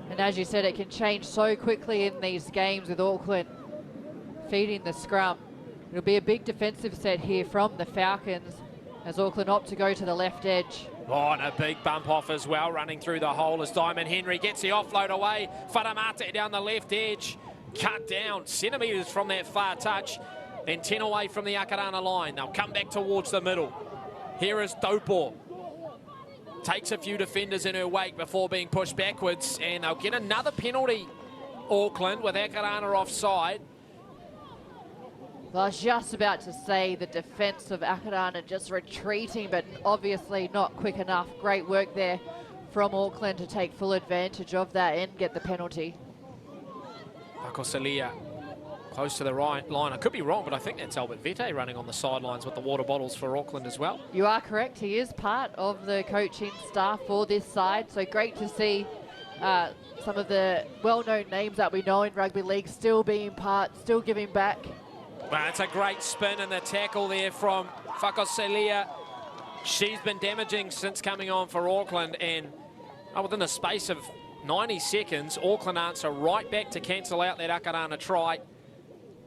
S2: And as you said, it can change so quickly in these games with Auckland feeding the scrum. It'll be a big defensive set here from the Falcons as Auckland opt to go to the left edge.
S1: Oh, and a big bump off as well, running through the hole as Diamond Henry gets the offload away. Whanamate down the left edge, cut down centimetres from that far touch, and 10 away from the Akarana line. They'll come back towards the middle. Here is Dopo. Takes a few defenders in her wake before being pushed backwards, and they'll get another penalty, Auckland, with Akarana offside.
S2: Well, I was just about to say the defence of Akarana just retreating, but obviously not quick enough. Great work there from Auckland to take full advantage of that and get the penalty.
S1: Vakosalia close to the right line. I could be wrong, but I think that's Albert Vete running on the sidelines with the water bottles for Auckland as well.
S2: You are correct. He is part of the coaching staff for this side. So great to see some of the well-known names that we know in rugby league still being part, still giving back.
S1: Well, it's a great spin and the tackle there from Vakosalia. She's been damaging since coming on for Auckland, and within the space of 90 seconds, Auckland answer right back to cancel out that Akarana try.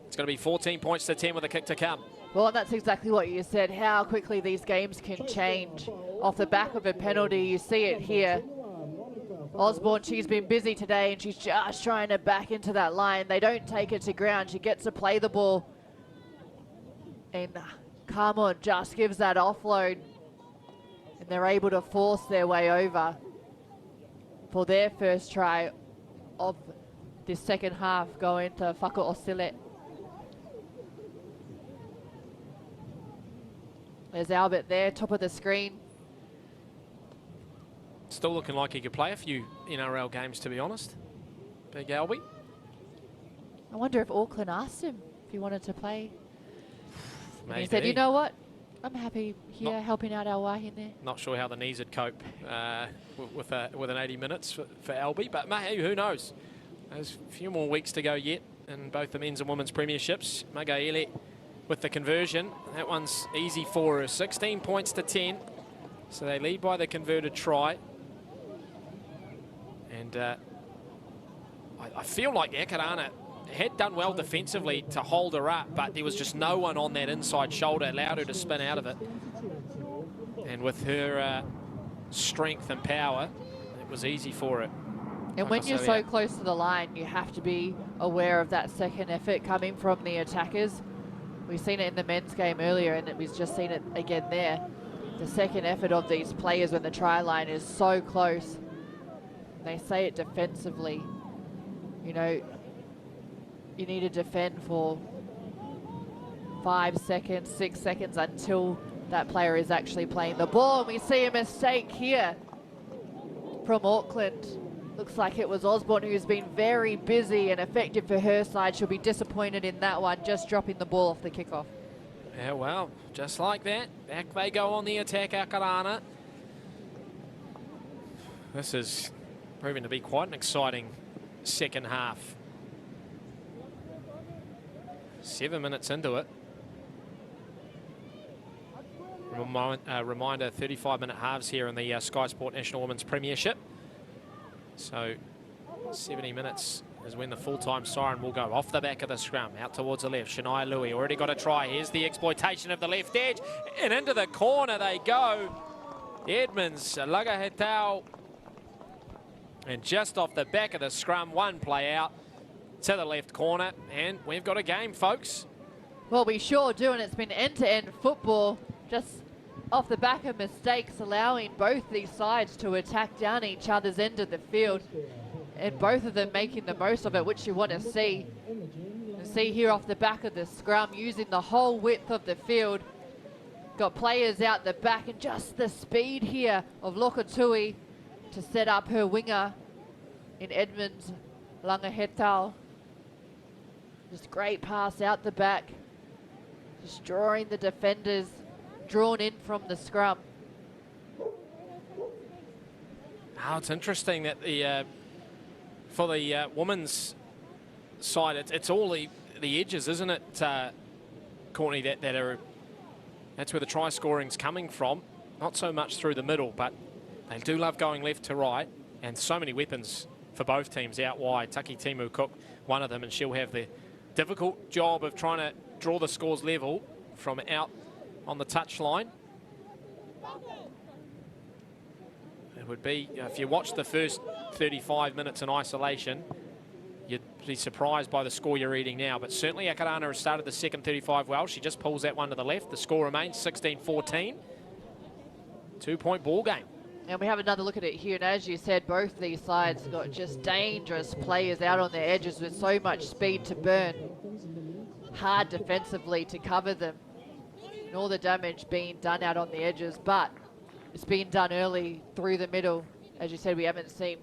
S1: It's going to be 14 points to 10 with a kick to come.
S2: Well, that's exactly what you said, how quickly these games can change. Off the back of a penalty, you see it here. Osborne, she's been busy today and she's just trying to back into that line. They don't take it to ground. She gets to play the ball. And Carmon just gives that offload. And they're able to force their way over for their first try of this second half going to Whakaosile. There's Albert there, top of the screen.
S1: Still looking like he could play a few NRL games, to be honest. Big Albie.
S2: I wonder if Auckland asked him if he wanted to play.
S1: Maybe.
S2: He said, you know what? I'm happy here helping out our Wahine there.
S1: Not sure how the knees would cope with an 80 minutes for Albie, but hey, who knows? There's a few more weeks to go yet in both the men's and women's premierships. Magaele with the conversion. That one's easy for her. 16 points to 10. So they lead by the converted try. And I feel like Akarana had done well defensively to hold her up, but there was just no one on that inside shoulder, allowed her to spin out of it. And with her strength and power, it was easy for her.
S2: And when you're so close to the line, you have to be aware of that second effort coming from the attackers. We've seen it in the men's game earlier, and we've just seen it again there. The second effort of these players when the try line is so close. They say it defensively. You know, you need to defend for 5 seconds, 6 seconds until that player is actually playing the ball. And we see a mistake here from Auckland. Looks like it was Osborne, who's been very busy and effective for her side. She'll be disappointed in that one, just dropping the ball off the kickoff.
S1: Yeah, well, just like that, back they go on the attack, Akarana. This is proving to be quite an exciting second half. 7 minutes into it. Reminder, 35-minute halves here in the Sky Sport National Women's Premiership. So 70 minutes is when the full-time siren will go off the back of the scrum, out towards the left. Shania Louis already got a try. Here's the exploitation of the left edge, and into the corner they go. Edmonds, Lagahetau, and just off the back of the scrum, one play out to the left corner, and we've got a game, folks.
S2: Well, we sure do, and it's been end-to-end football, just off the back of mistakes, allowing both these sides to attack down each other's end of the field, and both of them making the most of it, which you want to see. And see here off the back of the scrum, using the whole width of the field. Got players out the back, and just the speed here of Lokatui to set up her winger in Edmonds Langahetau. Just great pass out the back, just drawing the defenders drawn in from the scrum.
S1: Oh, it's interesting that the for the women's side, it's all the edges, isn't it, Courtney? That's where the try scoring's coming from. Not so much through the middle, but they do love going left to right, and so many weapons for both teams out wide. Taki Timu Cook, one of them, and she'll have the difficult job of trying to draw the scores level from out on the touchline. It would be, if you watch the first 35 minutes in isolation, you'd be surprised by the score you're reading now. But certainly Akarana has started the second 35 well. She just pulls that one to the left. The score remains 16-14. 2-point ball game.
S2: And we have another look at it here, and as you said, both these sides got just dangerous players out on their edges with so much speed to burn. Hard defensively to cover them. And all the damage being done out on the edges, but it's being done early through the middle. As you said, we haven't seen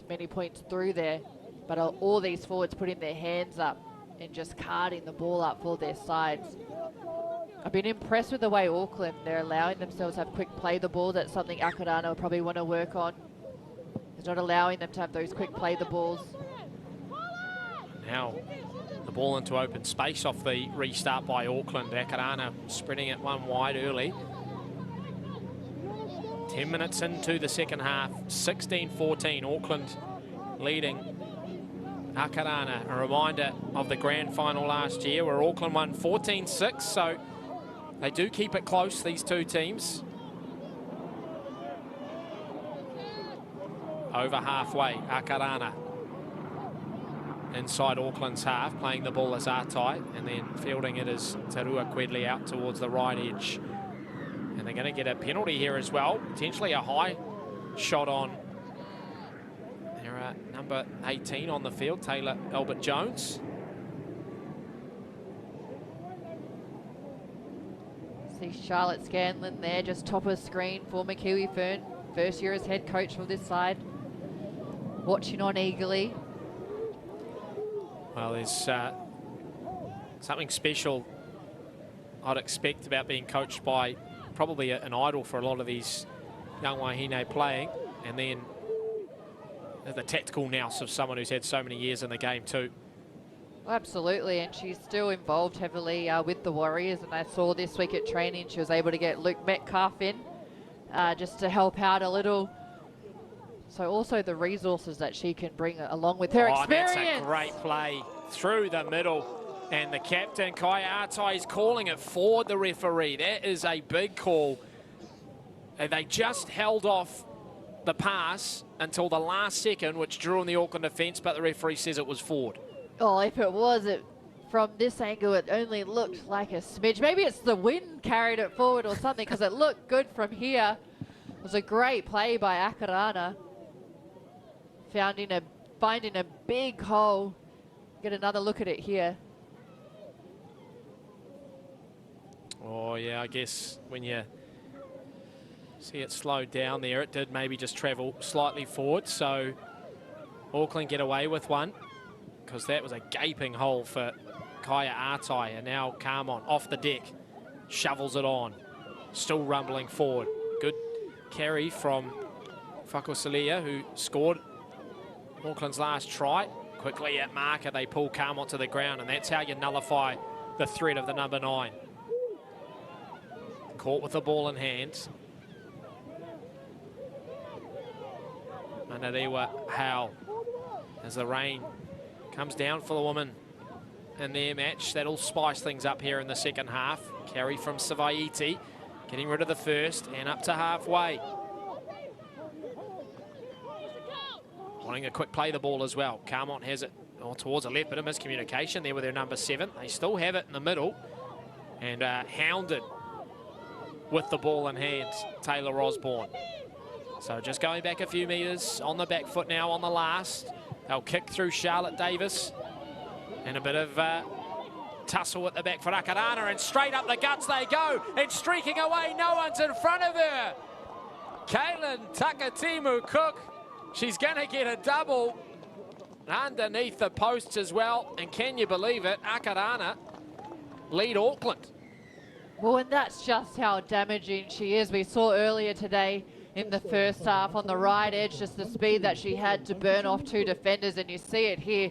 S2: many points through there. But all these forwards putting their hands up and just carting the ball up for their sides. I've been impressed with the way Auckland, they're allowing themselves to have quick play the ball. That's something Akarana will probably want to work on. It's not allowing them to have those quick play the balls.
S1: Now the ball into open space off the restart by Auckland. Akarana spreading it one wide early. 10 minutes into the second half, 16-14, Auckland leading Akarana. A reminder of the grand final last year where Auckland won 14-6, so they do keep it close, these two teams. Over halfway, Akarana inside Auckland's half, playing the ball as Atai, and then fielding it as Tarua Quedley out towards the right edge. And they're going to get a penalty here as well, potentially a high shot on their number 18 on the field, Taylor Albert-Jones.
S2: See Charlotte Scanlon there, just top of screen, former Kiwi Fern, first year as head coach for this side. Watching on eagerly.
S1: Well, there's something special I'd expect about being coached by probably an idol for a lot of these young Wahine playing, and then the tactical nous of someone who's had so many years in the game too.
S2: Absolutely, and she's still involved heavily with the Warriors, and I saw this week at training she was able to get Luke Metcalf in just to help out a little. So also the resources that she can bring along with her experience.
S1: That's a great play through the middle. And the captain, Kai Atai, is calling it forward, the referee. That is a big call. And they just held off the pass until the last second, which drew on the Auckland defence, but the referee says it was forward.
S2: Oh, if it was, from this angle, it only looked like a smidge. Maybe it's the wind carried it forward or something, because it looked good from here. It was a great play by Akarana. Finding a big hole. Get another look at it here.
S1: Oh, yeah, I guess when you see it slowed down there, it did maybe just travel slightly forward. So Auckland get away with one, because that was a gaping hole for Kaya Atai. And now Carmon off the deck, shovels it on, still rumbling forward. Good carry from Whakosalia, who scored Auckland's last try. Quickly at marker, they pull Carmon to the ground, and that's how you nullify the threat of the number 9. Caught with the ball in hand. Manariwa Howe as the rain comes down for the women in their match. That'll spice things up here in the second half. Carry from Savaiti, getting rid of the first and up to halfway. Wanting a quick play the ball as well. Carmont has it towards the left, but a miscommunication there with their number 7. They still have it in the middle, and hounded with the ball in hand, Taylor Osborne. So just going back a few metres on the back foot now on the last. They'll kick through Charlotte Davis, and a bit of tussle at the back for Akarana, and straight up the guts they go, and streaking away, no one's in front of her. Caitlin Takatimu Cook, she's going to get a double underneath the posts as well, and can you believe it, Akarana lead Auckland.
S2: Well, and that's just how damaging she is. We saw earlier today in the first half on the right edge, just the speed that she had to burn off 2 defenders, and you see it here.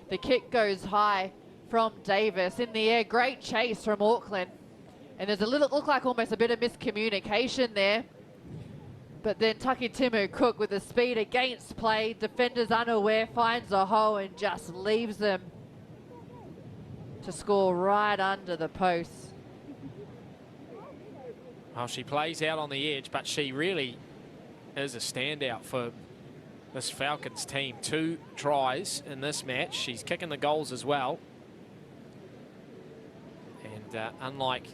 S2: The kick goes high from Davis in the air. Great chase from Auckland, and there's a little, look like almost a bit of miscommunication there. But then Takatimu Cook with the speed against play, defenders unaware, finds a hole and just leaves them to score right under the post.
S1: Well, she plays out on the edge, but she really is a standout for this Falcons team. 2 tries in this match. She's kicking the goals as well. And unlike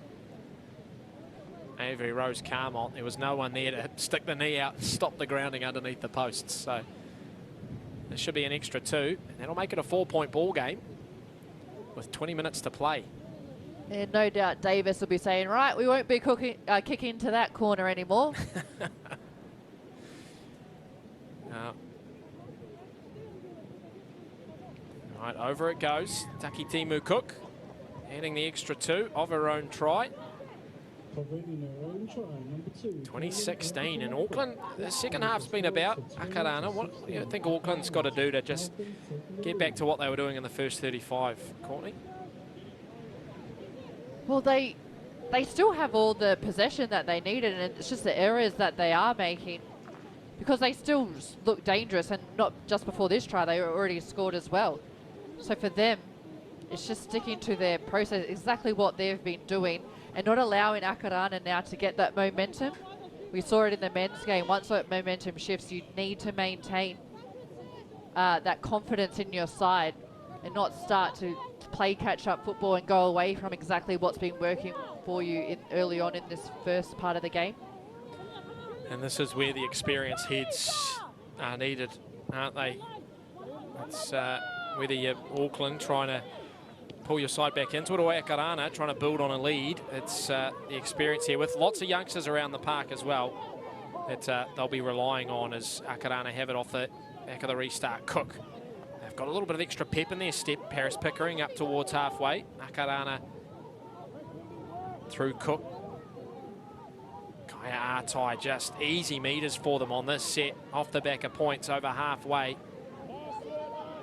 S1: Avery Rose Carmont, there was no one there to stick the knee out and stop the grounding underneath the posts. So there should be an extra 2, and that'll make it a 4-point ball game with 20 minutes to play.
S2: And no doubt Davis will be saying, right, we won't be kicking to that corner anymore.
S1: Right, over it goes. Taki Timu Cook adding the extra 2 of her own try. 2016 in Auckland. The second half's been about Akarana. What do you think Auckland's got to do to just get back to what they were doing in the first 35, Courtney?
S2: Well, they still have all the possession that they needed, and it's just the errors that they are making, because they still look dangerous, and not just before this try, they already scored as well. So for them, it's just sticking to their process, exactly what they've been doing, and not allowing Akarana now to get that momentum. We saw it in the men's game. Once that momentum shifts, you need to maintain that confidence in your side and not start to play catch-up football and go away from exactly what's been working for you early on in this first part of the game.
S1: And this is where the experienced heads are needed, aren't they? It's whether you're Auckland trying to pull your side back into it, or Akarana trying to build on a lead. It's the experience here with lots of youngsters around the park as well that they'll be relying on as Akarana have it off the back of the restart. Cook. They've got a little bit of extra pep in their step. Paris Pickering up towards halfway. Akarana through Cook. Kaya Artai, just easy meters for them on this set. Off the back of points over halfway.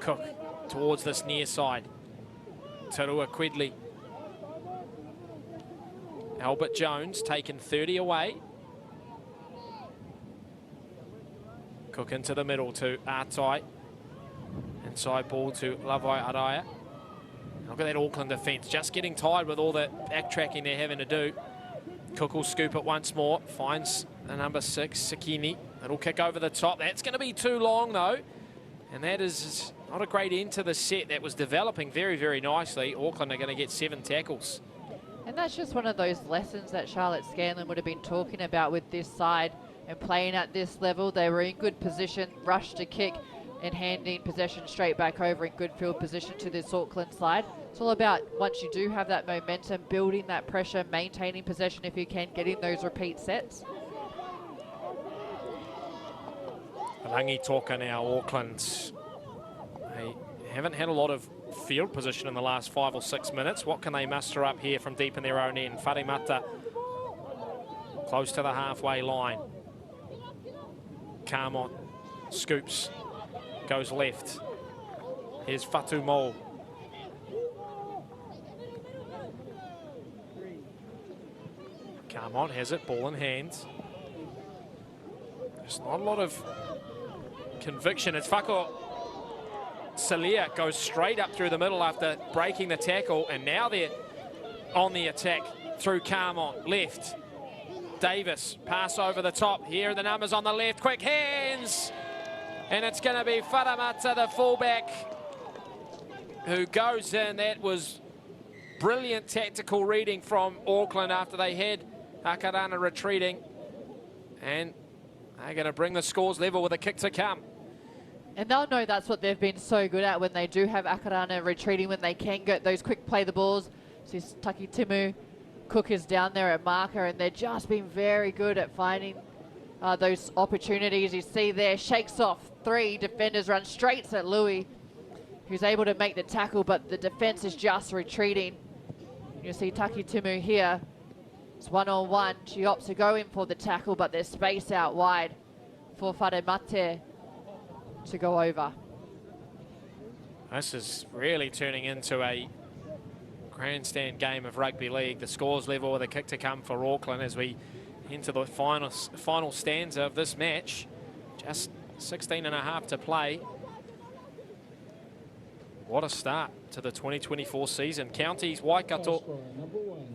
S1: Cook towards this near side. Tarua Quidley. Albert Jones taken 30 away. Cook into the middle to Artai. Inside ball to Lavai Araya. Look at that Auckland defence, just getting tired with all the backtracking they're having to do. Cook will scoop it once more, finds the number 6, Sakini. It'll kick over the top. That's going to be too long though. And that is not a great end to the set. That was developing very, very nicely. Auckland are going to get 7 tackles.
S2: And that's just one of those lessons that Charlotte Scanlon would have been talking about with this side and playing at this level. They were in good position, rushed to kick and handing possession straight back over in good field position to this Auckland side. It's all about, once you do have that momentum, building that pressure, maintaining possession if you can, getting those repeat sets.
S1: Rangi Toka now, Auckland. They haven't had a lot of field position in the last 5 or 6 minutes. What can they muster up here from deep in their own end? Wharemata close to the halfway line. Carmont scoops, goes left. Here's Fatu Mole. Carmont has it, ball in hand. There's not a lot of conviction. It's Fako Salia goes straight up through the middle after breaking the tackle, and now they're on the attack through Carmont. Left. Davis, pass over the top. Here are the numbers on the left. Quick hands. And it's going to be Wharemata, the fullback, who goes in. That was brilliant tactical reading from Auckland after they had Akarana retreating. And they're going to bring the scores level with a kick to come.
S2: And they'll know that's what they've been so good at when they do have Akarana retreating, when they can get those quick play the balls. So Taki Timu Cook is down there at marker, and they're just been very good at finding those opportunities. You see there, shakes off 3 defenders, run straight at Louis, who's able to make the tackle, but the defense is just retreating. You see Taki Timu here. It's 1-on-1. She opts to go in for the tackle, but there's space out wide for Wharemata to go over.
S1: This is really turning into a grandstand game of rugby league. The scores level with a kick to come for Auckland as we enter the final stanza of this match. Just 16 and a half to play. What a start to the 2024 season. Counties, Waikato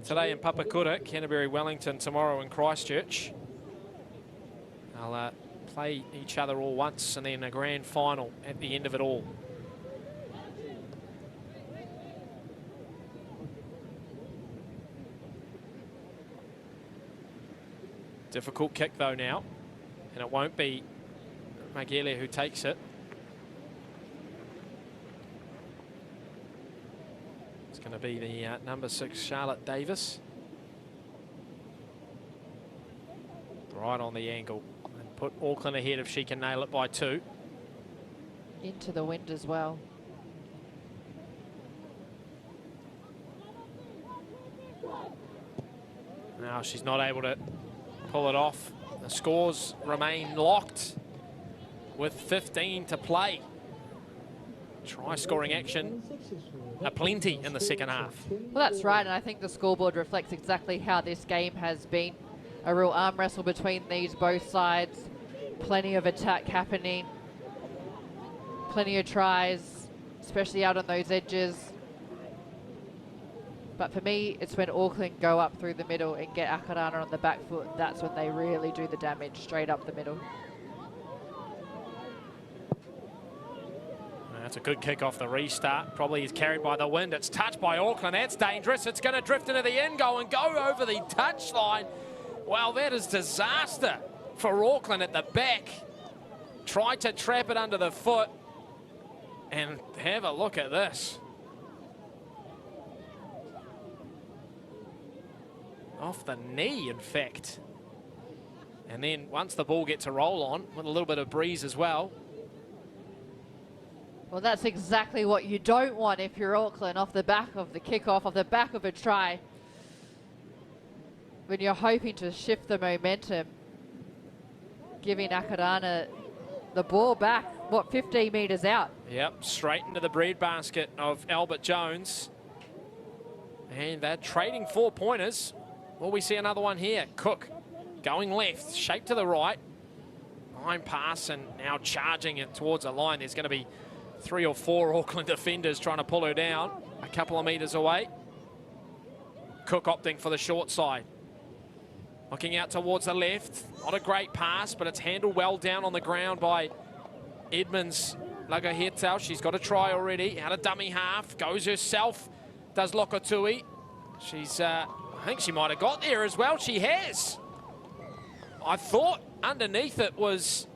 S1: today in Papakura, Canterbury, Wellington tomorrow in Christchurch. They'll play each other all once, and then a grand final at the end of it all. Difficult kick though now, and it won't be Magele who takes it. It's going to be the number 6 Charlotte Davis. Right on the angle, and put Auckland ahead if she can nail it by 2.
S2: Into the wind as well.
S1: Now she's not able to pull it off. The scores remain locked with 15 to play. Try scoring action aplenty in the second half.
S2: Well, that's right, and I think the scoreboard reflects exactly how this game has been. A real arm wrestle between these both sides. Plenty of attack happening. Plenty of tries, especially out on those edges. But for me, it's when Auckland go up through the middle and get Akarana on the back foot. That's when they really do the damage, straight up the middle.
S1: That's a good kick off the restart. Probably is carried by the wind. It's touched by Auckland. That's dangerous. It's going to drift into the end goal and go over the touchline. Well, that is disaster for Auckland at the back. Tried to trap it under the foot. And have a look at this. Off the knee, in fact. And then once the ball gets a roll on, with a little bit of breeze as well.
S2: Well, that's exactly what you don't want if you're Auckland, off the back of the kickoff, off the back of a try. When you're hoping to shift the momentum, giving Akarana the ball back, what, 15 metres out?
S1: Yep, straight into the breadbasket of Albert Jones. And they're trading 4-pointers. Will we see another one here? Cook going left, shape to the right. Line pass and now charging it towards the line. There's going to be 3 or 4 Auckland defenders trying to pull her down. A couple of metres away. Cook opting for the short side. Looking out towards the left. Not a great pass, but it's handled well down on the ground by Edmonds Lagahirtau. She's got a try already. Out of dummy half. Goes herself. Does Lokotui. She's, I think she might have got there as well. She has. I thought underneath it was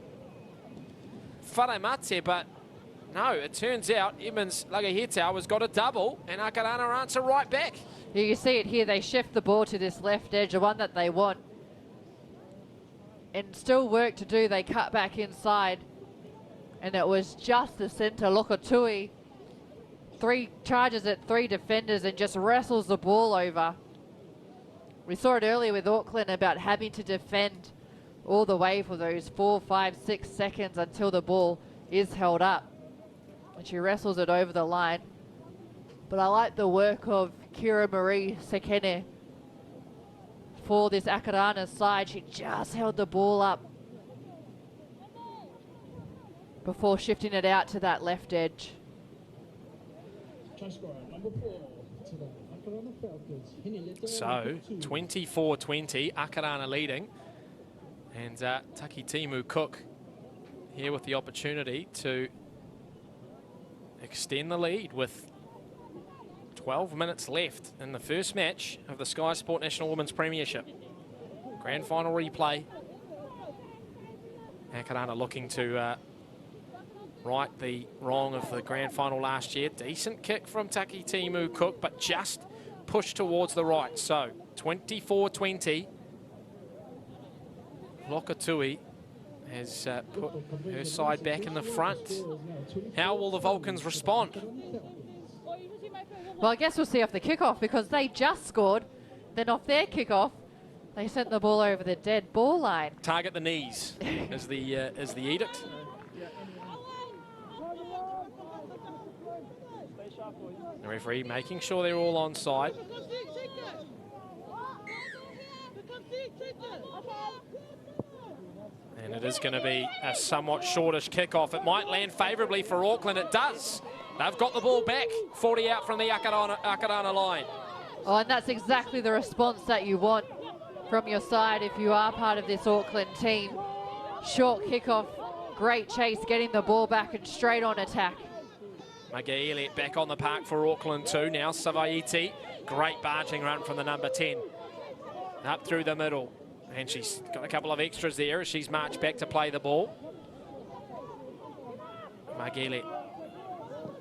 S1: Wharemate, but no, it turns out Edmonds Lagahirtau has got a double and Akarana answer right back.
S2: You can see it here. They shift the ball to this left edge, the one that they want. And still work to do. They cut back inside. And it was just the centre, Lokotui. 3 charges at 3 defenders and just wrestles the ball over. We saw it earlier with Auckland about having to defend all the way for those 4, 5, 6 seconds until the ball is held up. And she wrestles it over the line. But I like the work of Kira Marie Sekene for this Akarana side. She just held the ball up before shifting it out to that left edge.
S1: So 24-20, Akarana leading. And Takitimu Cook here with the opportunity to extend the lead with 12 minutes left in the first match of the Sky Sport National Women's Premiership. Grand final replay. Akarana looking to right the wrong of the grand final last year. Decent kick from Takitimu Cook, but just pushed towards the right. So 24-20. Lokotui has put her side back in the front. How will the Vulcans respond?
S2: Well, I guess we'll see off the kickoff because they just scored. Then off their kickoff, they sent the ball over the dead ball line.
S1: Target the knees is the edict. The referee making sure they're all onside. And it is going to be a somewhat shortish kickoff. It might land favourably for Auckland. It does. They've got the ball back. 40 out from the Akarana line.
S2: Oh, and that's exactly the response that you want from your side if you are part of this Auckland team. Short kickoff, great chase, getting the ball back and straight on attack.
S1: Maggie Elliott back on the park for Auckland too. Now Savaiti, great barging run from the number 10. Up through the middle. And she's got a couple of extras there as she's marched back to play the ball. Maggie Elliott.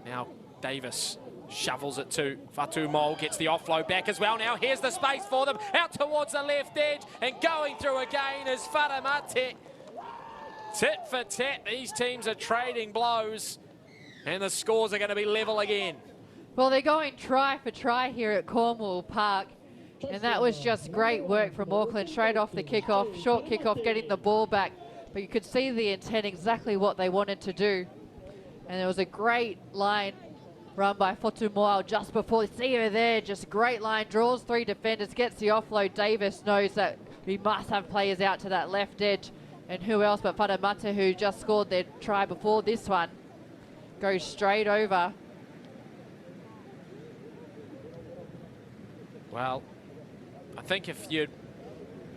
S1: Now Davis shovels it to Fatu Mole, gets the offload back as well. Now here's the space for them, out towards the left edge, and going through again is Wharemate. Tit for tat, these teams are trading blows, and the scores are going to be level again.
S2: Well, they're going try for try here at Cornwall Park. And that was just great work from Auckland, straight off the kickoff, short kickoff, getting the ball back. But you could see the intent, exactly what they wanted to do. And there was a great line run by Fotumoa just before. See her there, just a great line, draws 3 defenders, gets the offload. Davis knows that we must have players out to that left edge. And who else but Whanamata, who just scored their try before this one, goes straight over.
S1: Well, I think if you'd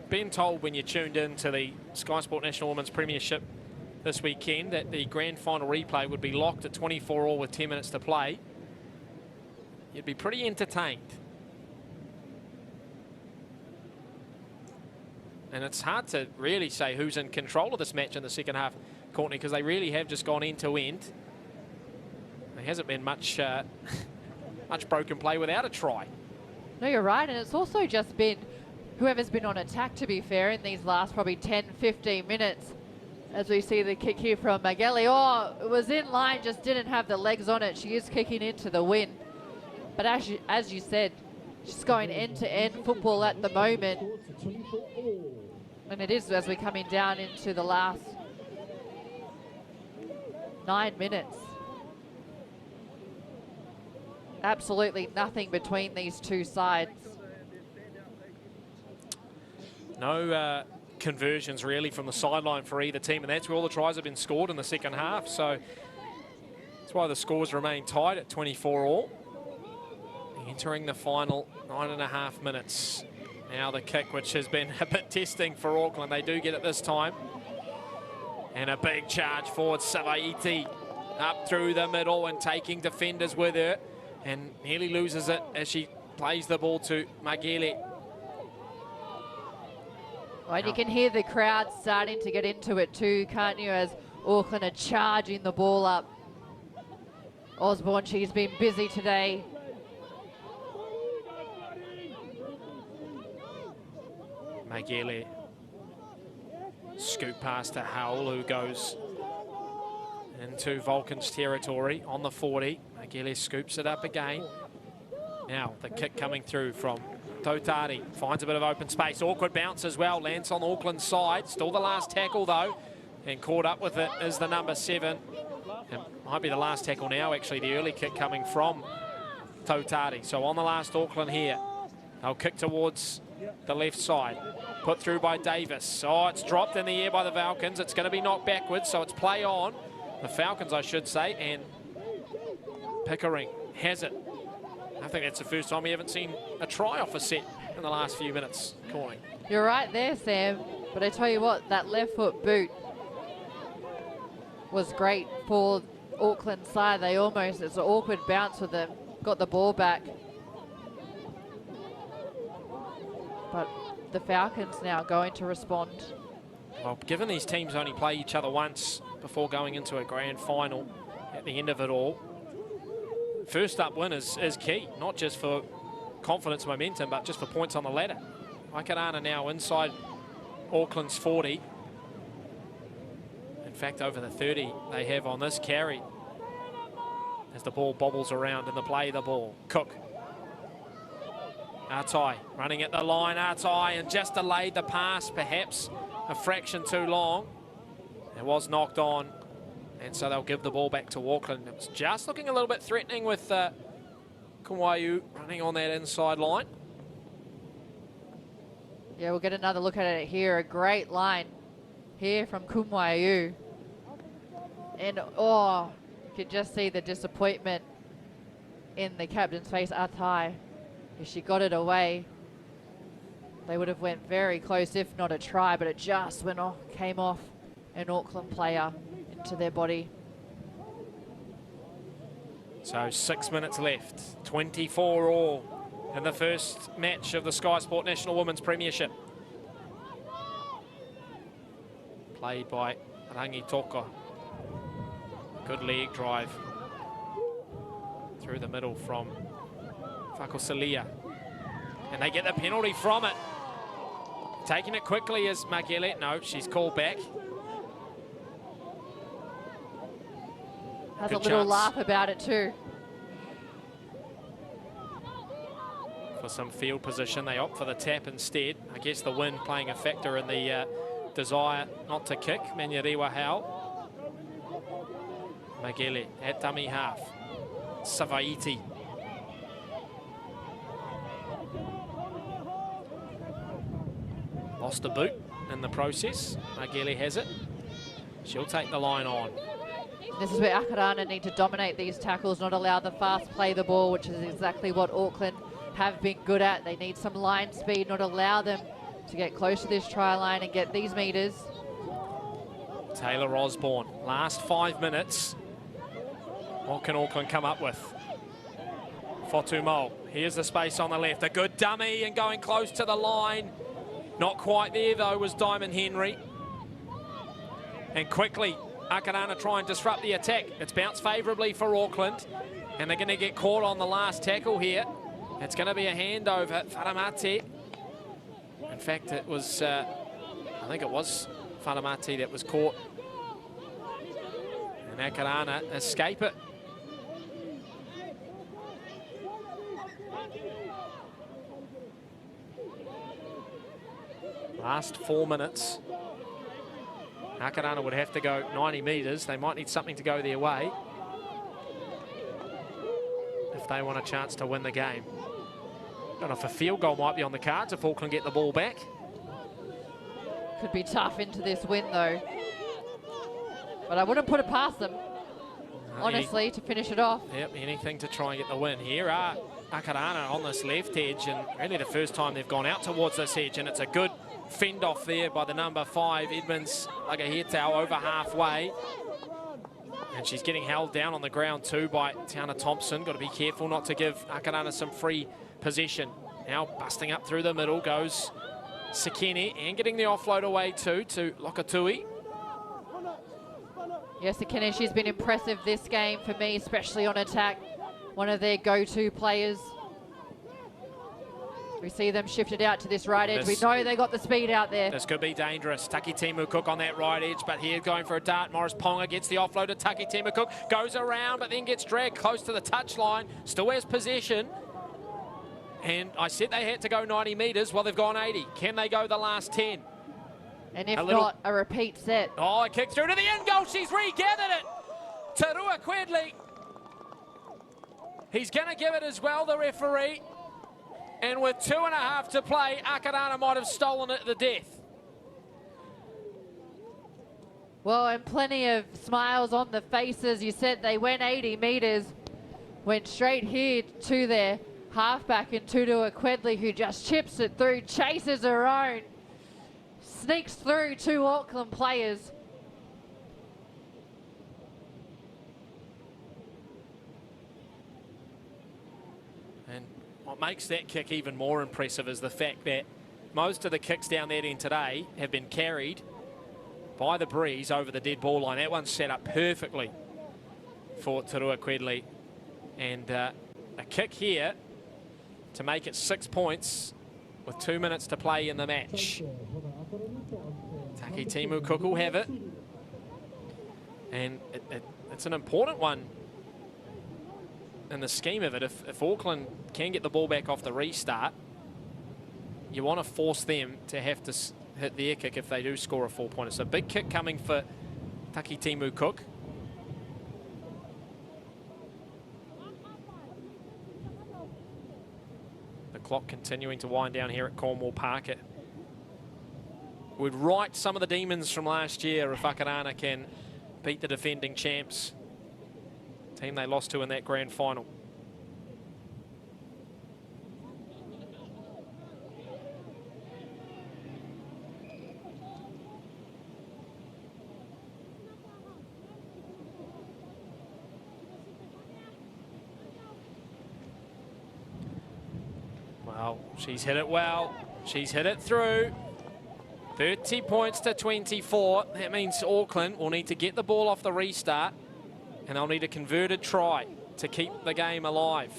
S1: been told when you tuned in to the Sky Sport National Women's Premiership this weekend that the grand final replay would be locked at 24 all with 10 minutes to play, you'd be pretty entertained. And it's hard to really say who's in control of this match in the second half, Courtney, because they really have just gone end to end. There hasn't been much much broken play without a try.
S2: No, you're right, and it's also just been whoever's been on attack, to be fair, in these last probably 10, 15 minutes. As we see the kick here from Mageli. Oh, it was in line, just didn't have the legs on it. She is kicking into the win. But as you said, she's going end-to-end football at the moment. And it is as we're coming down into the last 9 minutes. Absolutely nothing between these two sides.
S1: No conversions really from the sideline for either team, and that's where all the tries have been scored in the second half. So that's why the scores remain tight at 24 all. Entering the final 9.5 minutes. Now the kick, which has been a bit testing for Auckland. They do get it this time. And a big charge forward, Savaiti up through the middle and taking defenders with her. And nearly loses it as she plays the ball to Magele.
S2: Well, and you can hear the crowd starting to get into it too, can't you, as Auckland are charging the ball up. Osborne, she's been busy today.
S1: Magele. Scoop past to Howell, who goes into Vulcan's territory on the 40. Magele scoops it up again. Now the kick coming through from Totari. Finds a bit of open space. Awkward bounce as well. Lands on Auckland's side. Still the last tackle though. And caught up with it is the number 7. It might be the last tackle now, actually. The early kick coming from Totari. So on the last Auckland here. They'll kick towards the left side. Put through by Davis. Oh, it's dropped in the air by the Falcons. It's going to be knocked backwards, so it's play on. The Falcons, I should say, and Pickering has it. I think that's the first time we haven't seen a try off a set in the last few minutes, Corning.
S2: You're right there, Sam. But I tell you what, that left foot boot was great for Auckland's side. They almost, it's an awkward bounce with them, got the ball back. But the Falcons now going to respond.
S1: Well, given these teams only play each other once before going into a grand final at the end of it all, first up win is key, not just for confidence momentum, but just for points on the ladder. Akarana now inside Auckland's 40. In fact, over the 30 they have on this carry as the ball bobbles around in the play the ball. Cook. Artai running at the line. Artai, and just delayed the pass, perhaps a fraction too long. It was knocked on, and so they'll give the ball back to Auckland. It was just looking a little bit threatening with Kumwayu running on that inside line.
S2: Yeah, we'll get another look at it here. A great line here from Kumwayu. And, oh, you could just see the disappointment in the captain's face, Artai. If she got it away, they would have went very close, if not a try, but it just went off, came off an Auckland player into their body.
S1: So 6 minutes left, 24 all in the first match of the Sky Sport National Women's Premiership. Played by Rangi Toka. Good leg drive through the middle from Fakosalia. And they get the penalty from it. Taking it quickly is Magele. No, she's called back.
S2: Has
S1: Good
S2: a little
S1: chance.
S2: laugh about it too.
S1: for some field position. They opt for the tap instead. I guess the wind playing a factor in the desire not to kick. Menyariwa Hau. Magele at dummy half. Savaiti. Lost a boot in the process. Magele has it. She'll take the line on.
S2: This is where Akarana need to dominate these tackles, not allow the fast play the ball, which is exactly what Auckland have been good at. They need some line speed, not allow them to get close to this try line and get these meters.
S1: Taylor Osborne, last 5 minutes. What can Auckland come up with? Fotumo, here's the space on the left. A good dummy and going close to the line. Not quite there though was Diamond Henry. And quickly, Akarana try and disrupt the attack. It's bounced favourably for Auckland. And they're going to get caught on the last tackle here. It's going to be a handover. Faramate. In fact, it was, I think it was Faramate that was caught. And Akarana escape it. Last 4 minutes. Akarana would have to go 90 metres. They might need something to go their way if they want a chance to win the game. Don't know if a field goal might be on the cards if Auckland get the ball back.
S2: Could be tough into this win though. But I wouldn't put it past them, honestly, to finish it off.
S1: Yep, anything to try and get the win. Here are Akarana on this left edge, and really the first time they've gone out towards this edge, and it's a good fend off there by the number 5, Edmonds Lagahetau, over halfway. And she's getting held down on the ground too by Tiana Thompson. Got to be careful not to give Akarana some free possession. Now busting up through the middle goes Sekene, and getting the offload away too to Lokatui.
S2: Yes, Sekene, she's been impressive this game for me, especially on attack. One of their go-to players. We see them shifted out to this right edge. We know they got the speed out there.
S1: This could be dangerous. Taki Timu Cook on that right edge, but here going for a dart. Morris Ponga gets the offload to Taki Timu Cook. Goes around, but then gets dragged close to the touchline. Still has possession. And I said they had to go 90 metres. Well, they've gone 80. Can they go the last 10?
S2: And if not, a repeat set.
S1: Oh, a kick through to the end goal. She's regathered it. Tarua Quedley. He's going to give it as well, the referee. And with 2.5 to play, Akarana might have stolen it to the death.
S2: Well, and plenty of smiles on the faces. You said they went 80 metres, went straight here to their halfback in Tutua Quedley, who just chips it through, chases her own, sneaks through 2 Auckland players.
S1: And what makes that kick even more impressive is the fact that most of the kicks down that end today have been carried by the breeze over the dead ball line. That one's set up perfectly for Tarua Quedley. And a kick here to make it 6 points with 2 minutes to play in the match. Taki Timu Cook will have it. And it's an important one in the scheme of it. If Auckland can get the ball back off the restart, you want to force them to have to hit their kick if they do score a 4-pointer. So big kick coming for Taki Timu Cook. The clock continuing to wind down here at Cornwall Park. It would right some of the demons from last year if Akarana can beat the defending champs. Team they lost to in that grand final. Well, she's hit it well. She's hit it through. 30 points to 24. That means Auckland will need to get the ball off the restart, and they'll need a converted try to keep the game alive.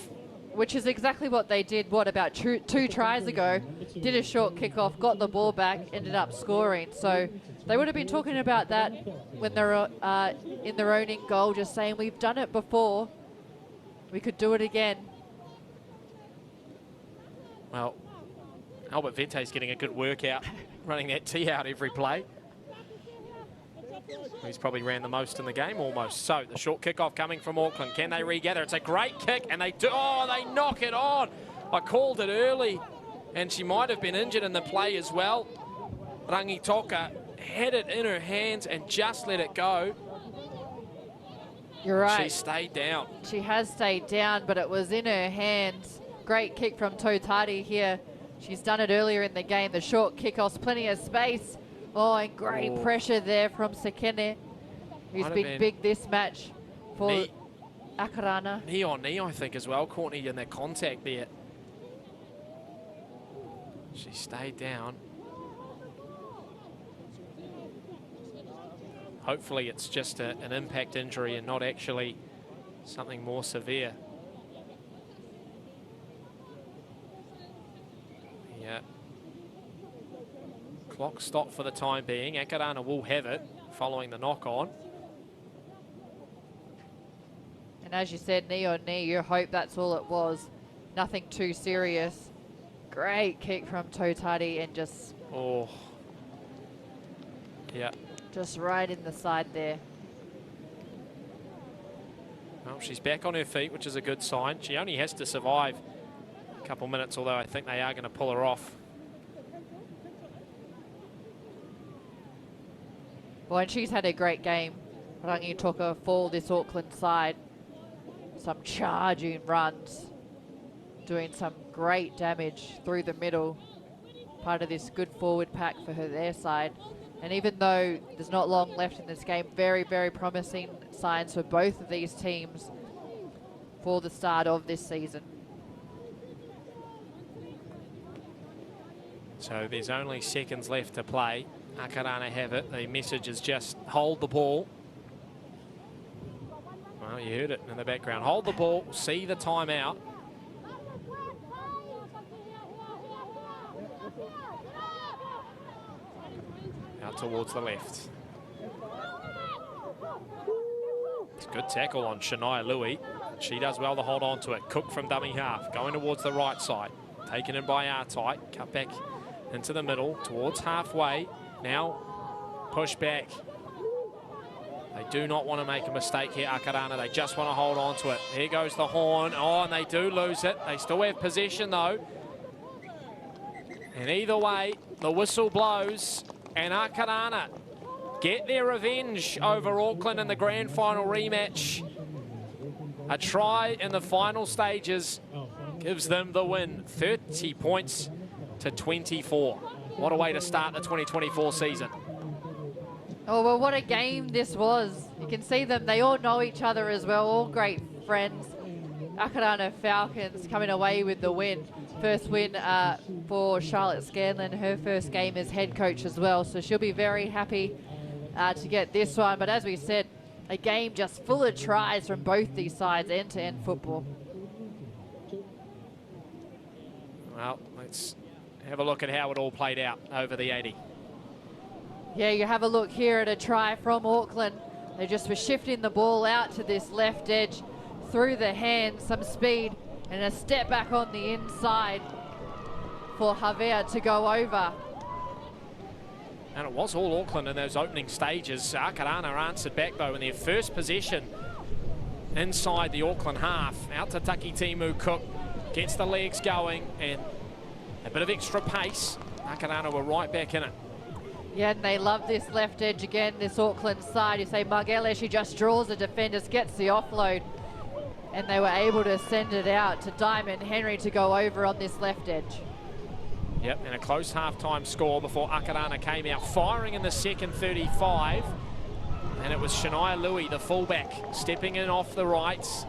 S2: Which is exactly what they did, about two tries ago. Did a short kickoff, got the ball back, ended up scoring. So they would have been talking about that when they're in their own end goal, just saying, we've done it before. We could do it again.
S1: Well, Albert Vente's getting a good workout, running that tee out every play. He's probably ran the most in the game, almost. So the short kickoff coming from Auckland. Can they regather? It's a great kick, and they do. Oh, they knock it on. I called it early, and she might have been injured in the play as well. Rangitoka had it in her hands and just let it go.
S2: You're right.
S1: She stayed down.
S2: She has stayed down, but it was in her hands. Great kick from Totari here. She's done it earlier in the game. The short kickoffs, plenty of space. Oh, and great pressure there from Sekene, who's been big this match for Akarana.
S1: Knee on knee, I think, as well, Courtney, in that contact there. She stayed down. Hopefully it's just an impact injury and not actually something more severe. Yeah. Clock stopped for the time being. Akarana will have it following the knock on.
S2: And as you said, knee on knee, you hope that's all it was. Nothing too serious. Great kick from Totari and just...
S1: Oh. Yeah.
S2: Just right in the side there.
S1: Well, she's back on her feet, which is a good sign. She only has to survive a couple minutes, although I think they are going to pull her off.
S2: Well, and she's had a great game. Rangitoka for this Auckland side. Some charging runs. Doing some great damage through the middle. Part of this good forward pack for their side. And even though there's not long left in this game, very, very promising signs for both of these teams for the start of this season.
S1: So there's only seconds left to play. Akarana have it. The message is just hold the ball. Well, you heard it in the background. Hold the ball, see the timeout. Out towards the left. It's a good tackle on Shania Louis. She does well to hold on to it. Cook from dummy half, going towards the right side. Taken in by Artight. Cut back into the middle, towards halfway. Now, push back. They do not want to make a mistake here, Akarana. They just want to hold on to it. Here goes the horn. Oh, and they do lose it. They still have possession, though. And either way, the whistle blows. And Akarana get their revenge over Auckland in the grand final rematch. A try in the final stages gives them the win. 30 points to 24. What a way to start the 2024 season.
S2: Oh, well, what a game this was. You can see them. They all know each other as well. All great friends. Akarana Falcons coming away with the win. First win for Charlotte Scanlon, her first game as head coach as well. So she'll be very happy to get this one. But as we said, a game just full of tries from both these sides, end-to-end football.
S1: Well, let's have a look at how it all played out over the 80.
S2: Yeah, you have a look here at a try from Auckland. They just were shifting the ball out to this left edge, through the hands, some speed, and a step back on the inside for Javier to go over.
S1: And it was all Auckland in those opening stages. Akarana answered back, though, in their first possession inside the Auckland half. Out to Takitimu Cook, gets the legs going, and a bit of extra pace. Akarana were right back in it.
S2: Yeah, and they love this left edge again, this Auckland side. You say Margele, she just draws the defenders, gets the offload, and they were able to send it out to Diamond Henry to go over on this left edge.
S1: Yep, and a close half-time score before Akarana came out firing in the second 35. And it was Shania Louis, the fullback, stepping in off the rights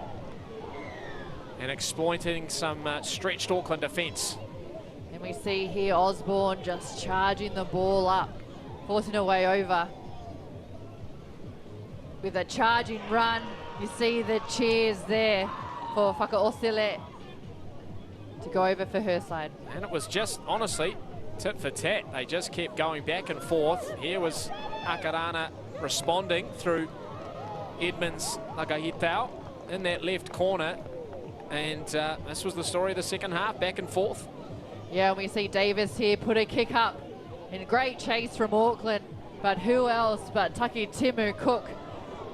S1: and exploiting some stretched Auckland defence.
S2: And we see here Osborne just charging the ball up, forcing her way over. With a charging run, you see the cheers there for Whakaosile to go over for her side.
S1: And it was just, honestly, tit for tat. They just kept going back and forth. Here was Akarana responding through Edmonds Lagahitao in that left corner. And this was the story of the second half, back and forth.
S2: Yeah, we see Davis here put a kick up in a great chase from Auckland, but who else but Taki Timu Cook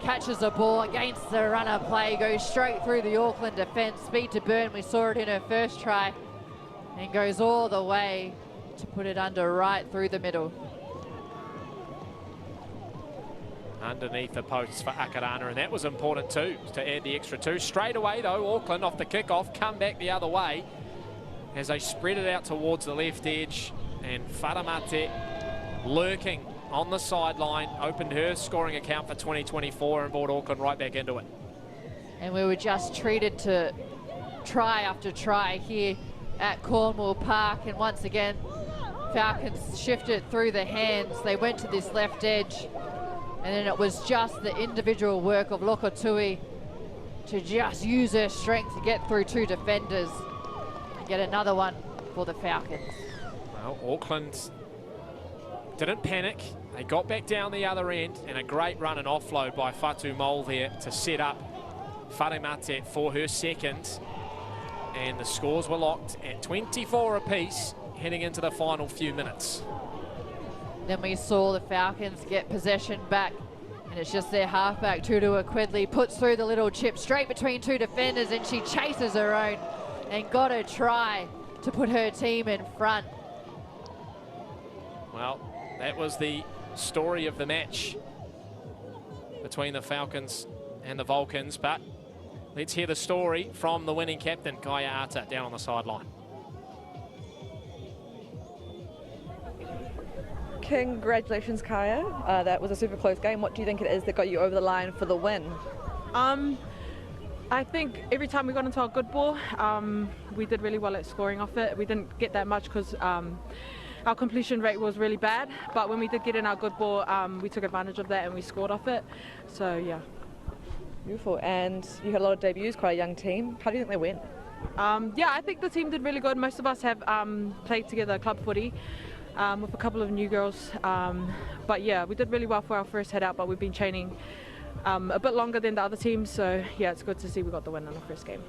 S2: catches the ball against the runner play, goes straight through the Auckland defence, speed to burn. We saw it in her first try, and goes all the way to put it under right through the middle.
S1: Underneath the posts for Akarana, and that was important too, to add the extra 2. Straight away though, Auckland off the kick-off, come back the other way as they spread it out towards the left edge, and Faramate lurking on the sideline, opened her scoring account for 2024 and brought Auckland right back into it.
S2: And we were just treated to try after try here at Cornwall Park, and once again Falcons shifted through the hands. They went to this left edge, and then it was just the individual work of Lokotui to just use her strength to get through 2 defenders and get another one for the Falcons.
S1: Well, Auckland didn't panic. They got back down the other end, and a great run and offload by Fatu Mole there to set up Faramate for her second. And the scores were locked at 24 apiece heading into the final few minutes.
S2: Then we saw the Falcons get possession back, and it's just their halfback, Tutua Quedley, puts through the little chip straight between 2 defenders, and she chases her own and got a try to put her team in front.
S1: Well, that was the story of the match between the Falcons and the Vulcans, but let's hear the story from the winning captain, Kaya Ata, down on the sideline.
S3: Congratulations, Kaya. That was a super close game. What do you think it is that got you over the line for the win?
S6: I think every time we got into our good ball, we did really well at scoring off it. We didn't get that much because our completion rate was really bad, but when we did get in our good ball, we took advantage of that and we scored off it. So yeah.
S3: Beautiful. And you had a lot of debuts, quite a young team. How do you think they went?
S6: Yeah, I think the team did really good. Most of us have played together club footy with a couple of new girls. But yeah, we did really well for our first head out, but we've been training a bit longer than the other teams. So yeah, it's good to see we got the win in the first game.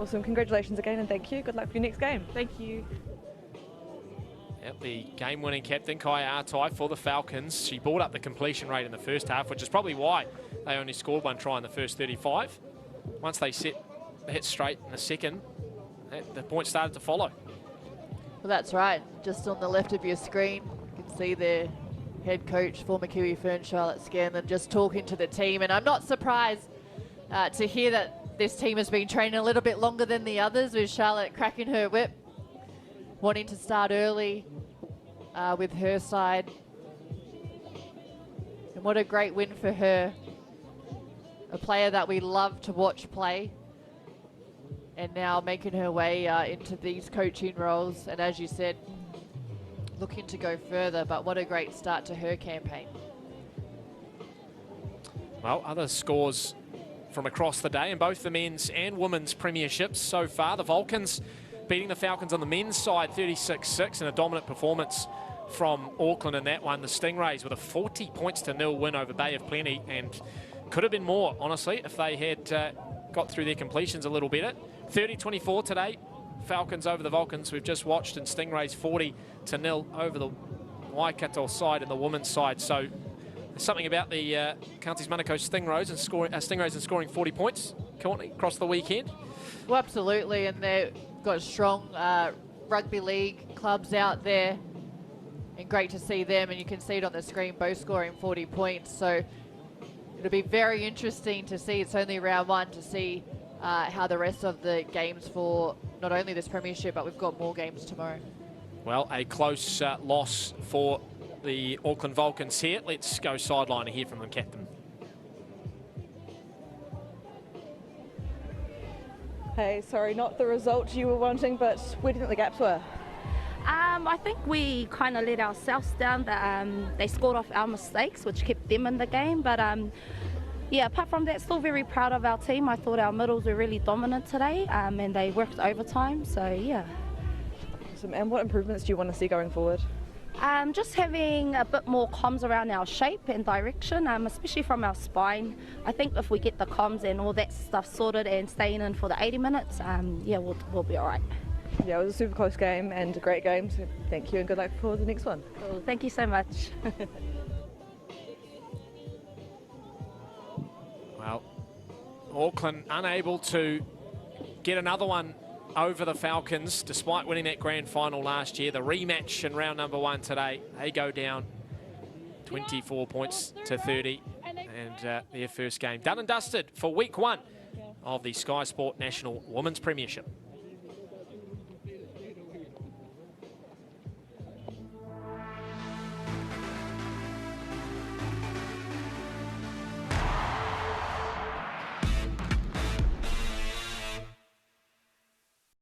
S3: Awesome. Congratulations again, and thank you. Good luck for your next game.
S6: Thank you.
S1: Yep, the game-winning captain, Kaya Atai, for the Falcons. She brought up the completion rate in the first half, which is probably why they only scored 1 try in the first 35. Once they set the hit straight in the second, the points started to follow.
S2: Well, that's right. Just on the left of your screen, you can see their head coach, former Kiwi Fern, Charlotte Scanlon, just talking to the team. And I'm not surprised to hear that this team has been training a little bit longer than the others, with Charlotte cracking her whip, wanting to start early with her side. And what a great win for her. A player that we love to watch play, and now making her way into these coaching roles. And as you said, looking to go further, but what a great start to her campaign.
S1: Well, other scores from across the day in both the men's and women's premierships so far. The Vulcans beating the Falcons on the men's side 36-6, and a dominant performance from Auckland in that one. The Stingrays with a 40 points to 0 win over Bay of Plenty, and could have been more, honestly, if they had got through their completions a little better. 30-24 today, Falcons over the Vulcans we've just watched, and Stingrays 40-0 over the Waikato side and the women's side. So there's something about the Counties Manukau Stingrays and scoring 40 points, Courtney, across the weekend.
S2: Well, absolutely, and they've got strong rugby league clubs out there, and great to see them, and you can see it on the screen, both scoring 40 points. So it'll be very interesting to see. It's only round 1, to see how the rest of the games for not only this premiership, but we've got more games tomorrow.
S1: Well, a close loss for the Auckland Vulcans here. Let's go sideline and hear from them, captain.
S3: Hey, sorry, not the result you were wanting, but where do you think the gaps were?
S7: I think we kind of let ourselves down. They scored off our mistakes, which kept them in the game. But yeah, apart from that, still very proud of our team. I thought our middles were really dominant today, and they worked overtime. So yeah.
S3: Awesome. And what improvements do you want to see going forward?
S7: Just having a bit more comms around our shape and direction, especially from our spine. I think if we get the comms and all that stuff sorted and staying in for the 80 minutes, yeah, we'll be all right.
S3: Yeah, it was a super close game and a great game, so thank you and good luck for the next one.
S7: Cool. Thank you so much.
S1: Well, Auckland unable to get another one over the Falcons despite winning that grand final last year. The rematch in round number 1 today. They go down 24 points to 30 and their first game done and dusted for week 1 of the Sky Sport National Women's Premiership.